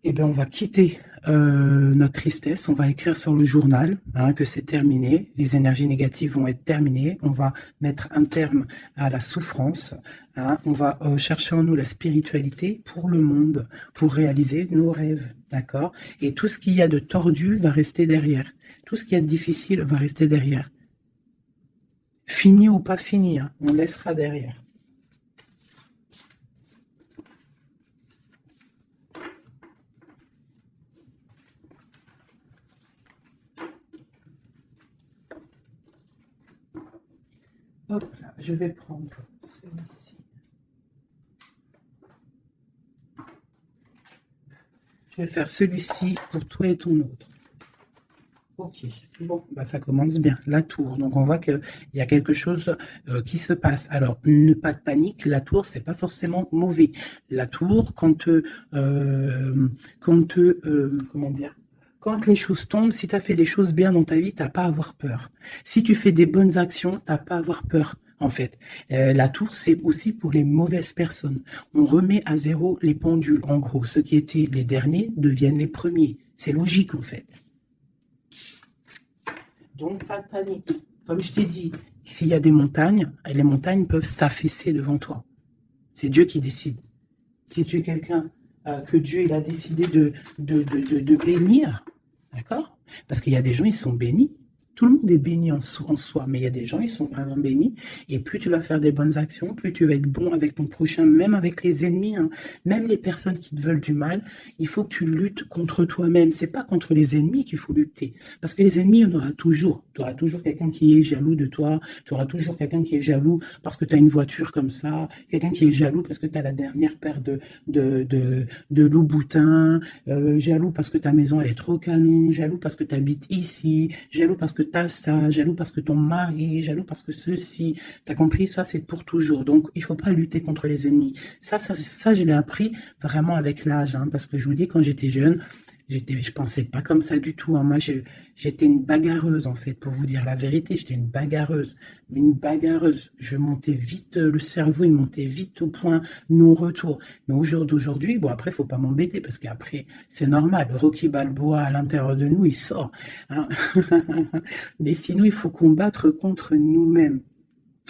Eh bien, on va quitter notre tristesse, on va écrire sur le journal hein, que c'est terminé, les énergies négatives vont être terminées, on va mettre un terme à la souffrance, hein, on va chercher en nous la spiritualité pour le monde, pour réaliser nos rêves, d'accord? Et tout ce qu'il y a de tordu va rester derrière, tout ce qu'il y a de difficile va rester derrière. Fini ou pas fini, hein, on laissera derrière. Hop là, je vais prendre celui-ci. Je vais faire celui-ci pour toi et ton autre. Ok, bon, bah ça commence bien. La tour, donc on voit qu'il y a quelque chose qui se passe. Alors, pas de panique, la tour, c'est pas forcément mauvais. La tour, comment dire, Quand les choses tombent, si tu as fait des choses bien dans ta vie, t'as pas à avoir peur. Si tu fais des bonnes actions, t'as pas à avoir peur. En fait, la tour, c'est aussi pour les mauvaises personnes. On remet à zéro les pendules. En gros, ceux qui étaient les derniers deviennent les premiers. C'est logique, en fait. Donc, pas de panique. Comme je t'ai dit, s'il y a des montagnes, les montagnes peuvent s'affaisser devant toi. C'est Dieu qui décide. Si tu es quelqu'un que Dieu il a décidé de bénir, d'accord? Parce qu'il y a des gens, ils sont bénis. Tout le monde est béni en soi, mais il y a des gens, ils sont vraiment bénis. Et plus tu vas faire des bonnes actions, plus tu vas être bon avec ton prochain, même avec les ennemis, hein, même les personnes qui te veulent du mal. Il faut que tu luttes contre toi-même. C'est pas contre les ennemis qu'il faut lutter. Parce que les ennemis, il y en aura toujours. Tu auras toujours quelqu'un qui est jaloux de toi. Tu auras toujours quelqu'un qui est jaloux parce que tu as une voiture comme ça. Quelqu'un qui est jaloux parce que tu as la dernière paire de Louboutin. Jaloux parce que ta maison elle est trop canon. Jaloux parce que tu habites ici. Jaloux parce que tu as ça. Jaloux parce que ton mari. Jaloux parce que ceci. Tu as compris? Ça, c'est pour toujours. Donc, il faut pas lutter contre les ennemis. Ça, je l'ai appris vraiment avec l'âge. Hein, parce que je vous dis, quand j'étais jeune, je pensais pas comme ça du tout. Hein. Moi, j'étais une bagarreuse, en fait, pour vous dire la vérité. J'étais une bagarreuse. Une bagarreuse. Je montais vite, le cerveau, il montait vite au point non-retour. Mais au jour d'aujourd'hui, bon, après, faut pas m'embêter parce qu'après, c'est normal. Le Rocky Balboa, à l'intérieur de nous, il sort. Hein. Mais sinon, il faut combattre contre nous-mêmes.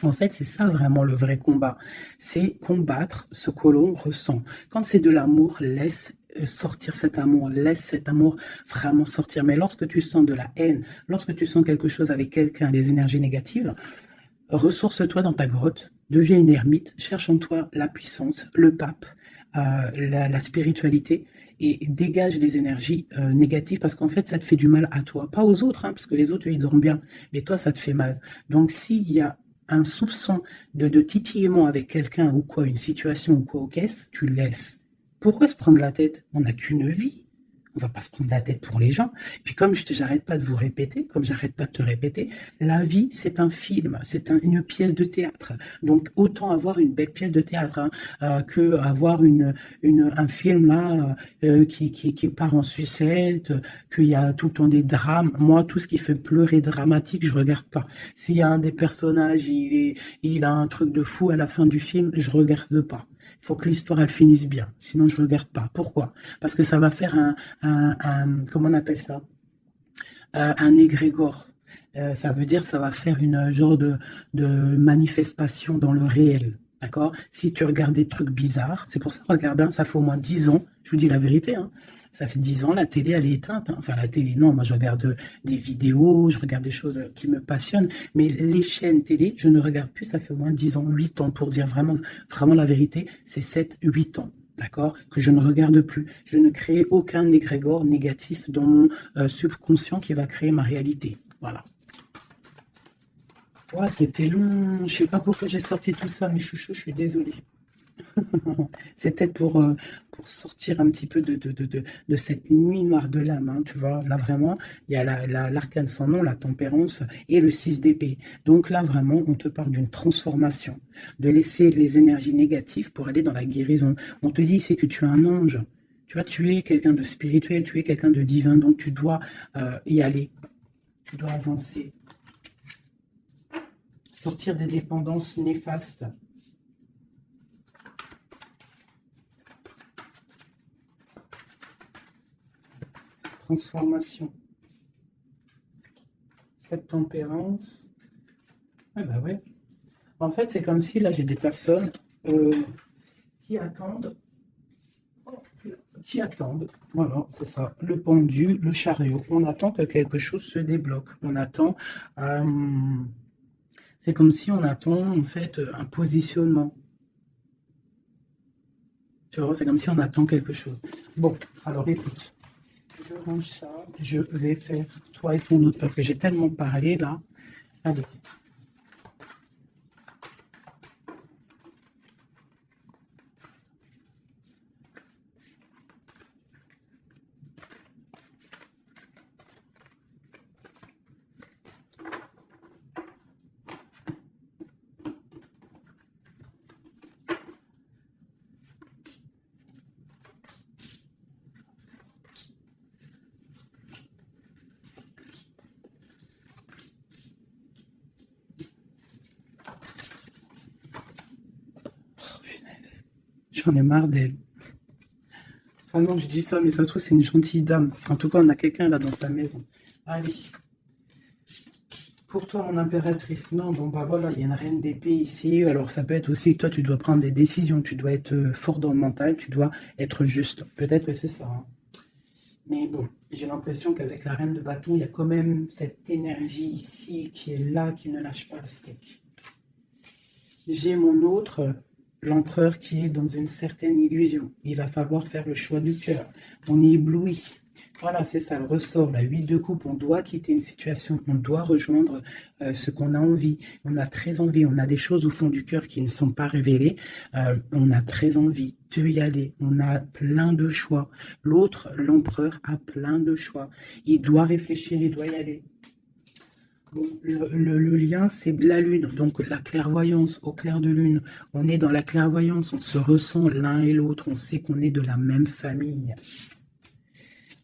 En fait, c'est ça vraiment le vrai combat. C'est combattre ce que l'on ressent. Quand c'est de l'amour, laisse sortir cet amour, laisse cet amour vraiment sortir. Mais lorsque tu sens de la haine, lorsque tu sens quelque chose avec quelqu'un, des énergies négatives, ressource-toi dans ta grotte, deviens une ermite, cherche en toi la puissance, le pape, la spiritualité, et dégage les énergies négatives parce qu'en fait, ça te fait du mal à toi, pas aux autres, hein, parce que les autres, ils dorment bien, mais toi, ça te fait mal. Donc, s'il y a un soupçon de titillement avec quelqu'un ou quoi, une situation ou quoi, caisse, tu le laisses. Pourquoi se prendre la tête? On n'a qu'une vie. On va pas se prendre la tête pour les gens. Puis comme j'arrête pas de vous répéter, comme j'arrête pas de te répéter, la vie, c'est un film, c'est une pièce de théâtre. Donc autant avoir une belle pièce de théâtre hein, que avoir un film là qui part en sucette, qu'il y a tout le temps des drames. Moi, tout ce qui fait pleurer dramatique, je regarde pas. S'il y a un des personnages, il a un truc de fou à la fin du film, je regarde pas. Il faut que l'histoire elle finisse bien, sinon je regarde pas. Pourquoi? Parce que ça va faire comment on appelle ça? Un égrégore. Ça veut dire ça va faire une genre de manifestation dans le réel. D'accord? Si tu regardes des trucs bizarres, c'est pour ça, regarde, hein, ça fait au moins 10 ans, je vous dis la vérité, hein, ça fait 10 ans, la télé, elle est éteinte. Hein. Enfin, la télé, non, moi je regarde des vidéos, je regarde des choses qui me passionnent, mais les chaînes télé, je ne regarde plus, ça fait au moins 10 ans, 8 ans, pour dire vraiment, vraiment la vérité, c'est 7, 8 ans. D'accord? Que je ne regarde plus. Je ne crée aucun égrégore négatif dans mon subconscient qui va créer ma réalité. Voilà. Ouais, c'était long. Je sais pas pourquoi j'ai sorti tout ça, mes chouchous, je suis désolée. C'est peut-être pour sortir un petit peu de cette nuit noire de l'âme, hein, tu vois. Là, vraiment, il y a l'arcane sans nom, la tempérance et le 6 d'épée. Donc là, vraiment, on te parle d'une transformation, de laisser les énergies négatives pour aller dans la guérison. On te dit, c'est que tu es un ange. Tu vois, tu es quelqu'un de spirituel, tu es quelqu'un de divin, donc tu dois y aller. Tu dois avancer. Sortir des dépendances néfastes. Transformation. Cette tempérance. Ah bah ouais. En fait, c'est comme si là, j'ai des personnes qui attendent. Qui attendent. Voilà, c'est ça. Le pendu, le chariot. On attend que quelque chose se débloque. On attend. C'est comme si on attend en fait un positionnement. Tu vois, c'est comme si on attend quelque chose. Bon, alors écoute. Je range ça. Je vais faire toi et ton autre parce que j'ai tellement parlé là. Allez. J'en ai marre d'elle. Enfin non, je dis ça, mais ça se trouve, c'est une gentille dame. En tout cas, on a quelqu'un là dans sa maison. Allez. Pour toi, mon impératrice, non, bon bah voilà, il y a une reine d'épée ici. Alors ça peut être aussi que toi, tu dois prendre des décisions. Tu dois être fort dans le mental, tu dois être juste. Peut-être que c'est ça, hein. Mais bon, j'ai l'impression qu'avec la reine de bâton, il y a quand même cette énergie ici qui est là, qui ne lâche pas le steak. J'ai mon autre, l'empereur, qui est dans une certaine illusion. Il va falloir faire le choix du cœur. On est ébloui. Voilà, c'est ça le ressort, la 8 de coupe. On doit quitter une situation, on doit rejoindre ce qu'on a envie. On a très envie, on a des choses au fond du cœur qui ne sont pas révélées. On a très envie de y aller. On a plein de choix. L'autre, l'empereur, a plein de choix. Il doit réfléchir, il doit y aller. Bon, le lien, c'est la lune, donc la clairvoyance, au clair de lune. On est dans la clairvoyance, on se ressent l'un et l'autre, on sait qu'on est de la même famille.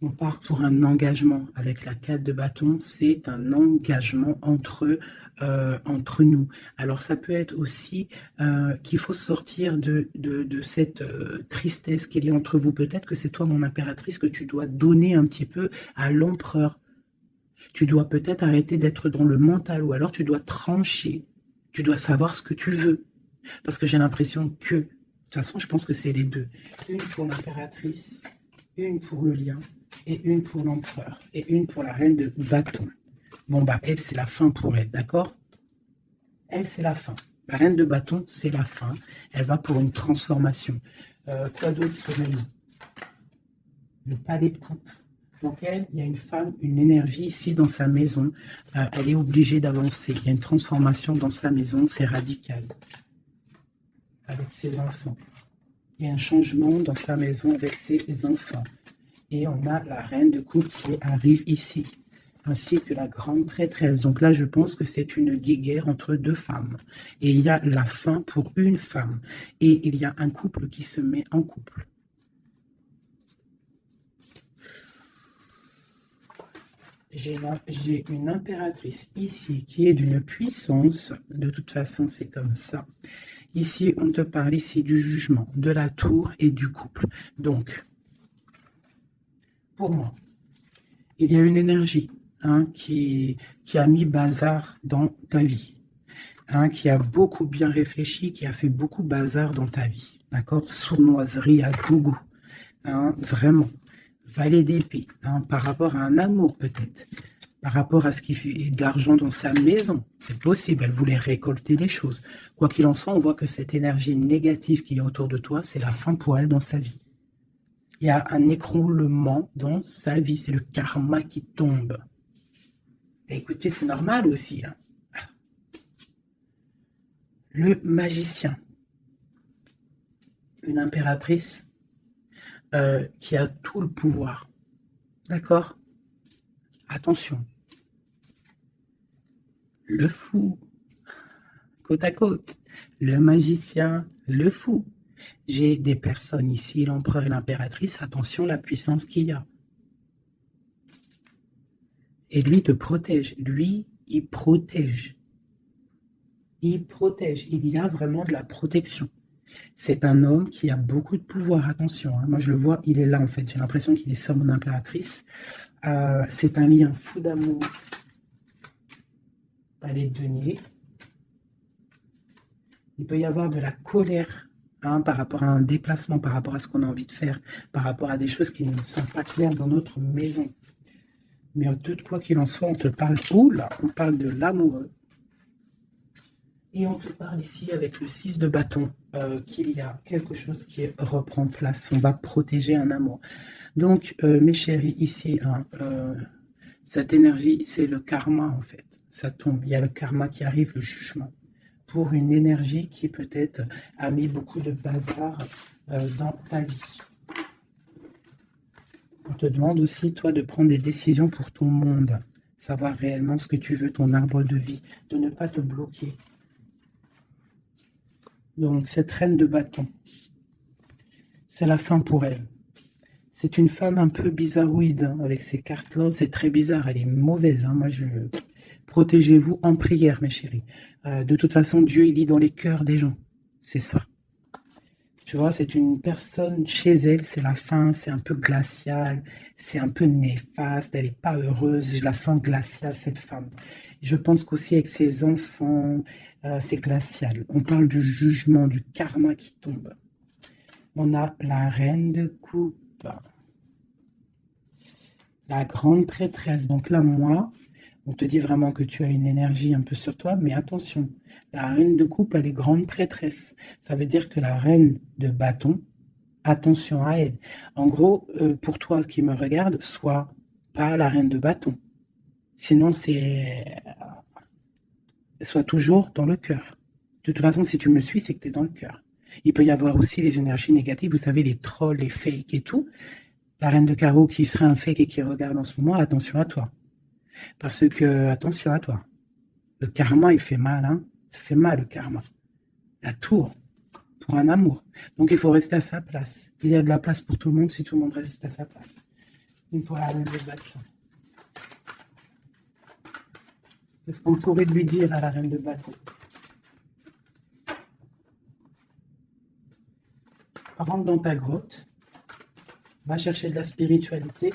On part pour un engagement. Avec la 4 de bâton, c'est un engagement entre nous. Alors ça peut être aussi qu'il faut sortir de cette tristesse qu'il y a entre vous. Peut-être que c'est toi, mon impératrice, que tu dois donner un petit peu à l'empereur. Tu dois peut-être arrêter d'être dans le mental, ou alors tu dois trancher. Tu dois savoir ce que tu veux. Parce que j'ai l'impression que, de toute façon, je pense que c'est les deux. Une pour l'impératrice, une pour le lien, et une pour l'empereur, et une pour la reine de bâton. Bon, bah, elle, c'est la fin pour elle, d'accord? Elle, c'est la fin. La reine de bâton, c'est la fin. Elle va pour une transformation. Quoi d'autre que le palais de coupe. Donc elle, il y a une femme, une énergie ici dans sa maison. Elle est obligée d'avancer. Il y a une transformation dans sa maison, c'est radical. Avec ses enfants. Il y a un changement dans sa maison avec ses enfants. Et on a la reine de coupe qui arrive ici, ainsi que la grande prêtresse. Donc là, je pense que c'est une guéguerre entre deux femmes. Et il y a la fin pour une femme. Et il y a un couple qui se met en couple. J'ai une impératrice ici qui est d'une puissance. De toute façon, c'est comme ça. Ici, on te parle ici du jugement, de la tour et du couple. Donc, pour moi, il y a une énergie qui a mis bazar dans ta vie, qui a beaucoup bien réfléchi, qui a fait beaucoup bazar dans ta vie, d'accord? Sournoiserie à gogo, vraiment, valet d'épée, par rapport à un amour peut-être, par rapport à ce qui fait de l'argent dans sa maison, c'est possible, elle voulait récolter des choses. Quoi qu'il en soit, on voit que cette énergie négative qui est autour de toi, c'est la fin pour elle dans sa vie. Il y a un écroulement dans sa vie. C'est le karma qui tombe. Et écoutez, c'est normal aussi. Le magicien. Une impératrice qui a tout le pouvoir. D'accord? Attention. Le fou. Côte à côte. Le magicien, le fou. J'ai des personnes ici, l'empereur et l'impératrice, attention la puissance qu'il y a. Et lui te protège. Lui, il protège. Il protège. Il y a vraiment de la protection. C'est un homme qui a beaucoup de pouvoir. Attention, moi je le vois, il est là en fait. J'ai l'impression qu'il est sur mon impératrice. C'est un lien fou d'amour. Palais de denier. Il peut y avoir de la colère. Par rapport à un déplacement, par rapport à ce qu'on a envie de faire, par rapport à des choses qui ne sont pas claires dans notre maison. Mais en tout quoi qu'il en soit, on te parle là, on parle de l'amoureux. Et on te parle ici avec le 6 de bâton, qu'il y a quelque chose qui reprend place. On va protéger un amour. Donc, mes chéris, ici, cette énergie, c'est le karma en fait. Ça tombe, il y a le karma qui arrive, le jugement. Pour une énergie qui peut-être a mis beaucoup de bazar dans ta vie. On te demande aussi, toi, de prendre des décisions pour ton monde. Savoir réellement ce que tu veux, ton arbre de vie. De ne pas te bloquer. Donc, cette reine de bâton, c'est la fin pour elle. C'est une femme un peu bizarroïde, avec ces cartes-là. C'est très bizarre, elle est mauvaise. Moi, protégez-vous en prière, mes chéris. De toute façon, Dieu, il lit dans les cœurs des gens. C'est ça. Tu vois, c'est une personne, chez elle, c'est la fin, c'est un peu glacial, c'est un peu néfaste, elle n'est pas heureuse, je la sens glaciale, cette femme. Je pense qu'aussi avec ses enfants, c'est glacial. On parle du jugement, du karma qui tombe. On a la reine de coupe, la grande prêtresse. Donc là, moi, on te dit vraiment que tu as une énergie un peu sur toi, mais attention, la reine de coupe, elle est grande prêtresse. Ça veut dire que la reine de bâton, attention à elle. En gros, pour toi qui me regarde, sois pas la reine de bâton. Sinon, sois toujours dans le cœur. De toute façon, si tu me suis, c'est que tu es dans le cœur. Il peut y avoir aussi les énergies négatives, vous savez, les trolls, les fakes et tout. La reine de carreau qui serait un fake et qui regarde en ce moment, attention à toi. Parce que, attention à toi. Le karma, il fait mal, hein. Ça fait mal, le karma. La tour, pour un amour. Donc, il faut rester à sa place. Il y a de la place pour tout le monde si tout le monde reste à sa place. Une fois la reine de bâton. Qu'est-ce qu'on pourrait lui dire à la reine de bâton? Rentre dans ta grotte. Va chercher de la spiritualité.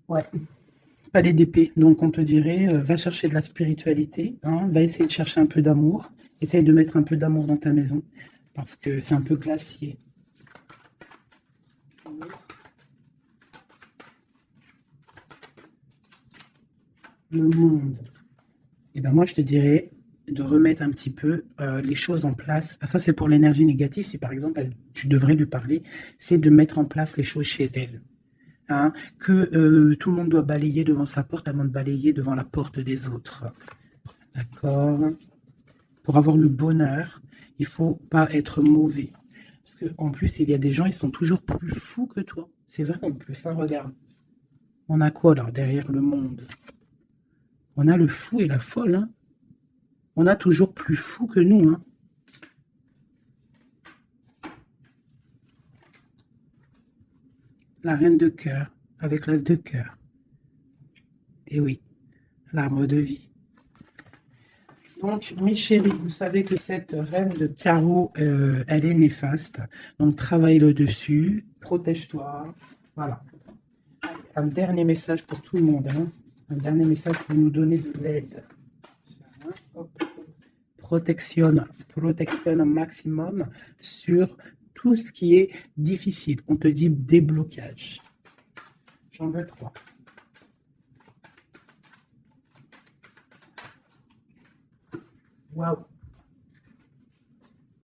Ouais. Palais d'épée. Donc, on te dirait, va chercher de la spiritualité, hein, va essayer de chercher un peu d'amour, essaye de mettre un peu d'amour dans ta maison, parce que c'est un peu glacier. Le monde. Et ben moi, je te dirais de remettre un petit peu les choses en place. Ah, ça, c'est pour l'énergie négative. Si par exemple, tu devrais lui parler, c'est de mettre en place les choses chez elle. Hein, que tout le monde doit balayer devant sa porte avant de balayer devant la porte des autres. D'accord? Pour avoir le bonheur, il faut pas être mauvais. Parce qu'en plus, il y a des gens, ils sont toujours plus fous que toi. C'est vrai en plus, hein, regarde. On a quoi là, derrière le monde? On a le fou et la folle. Hein. On a toujours plus fou que nous. Hein. La reine de cœur, avec l'as de cœur. Et oui, l'arbre de vie. Donc, mes chéris, vous savez que cette reine de carreau, elle est néfaste. Donc, travaille le dessus, protège-toi. Voilà. Un dernier message pour tout le monde. Hein. Un dernier message pour nous donner de l'aide. Protection un maximum sur tout ce qui est difficile. On te dit déblocage. J'en veux 3. Waouh.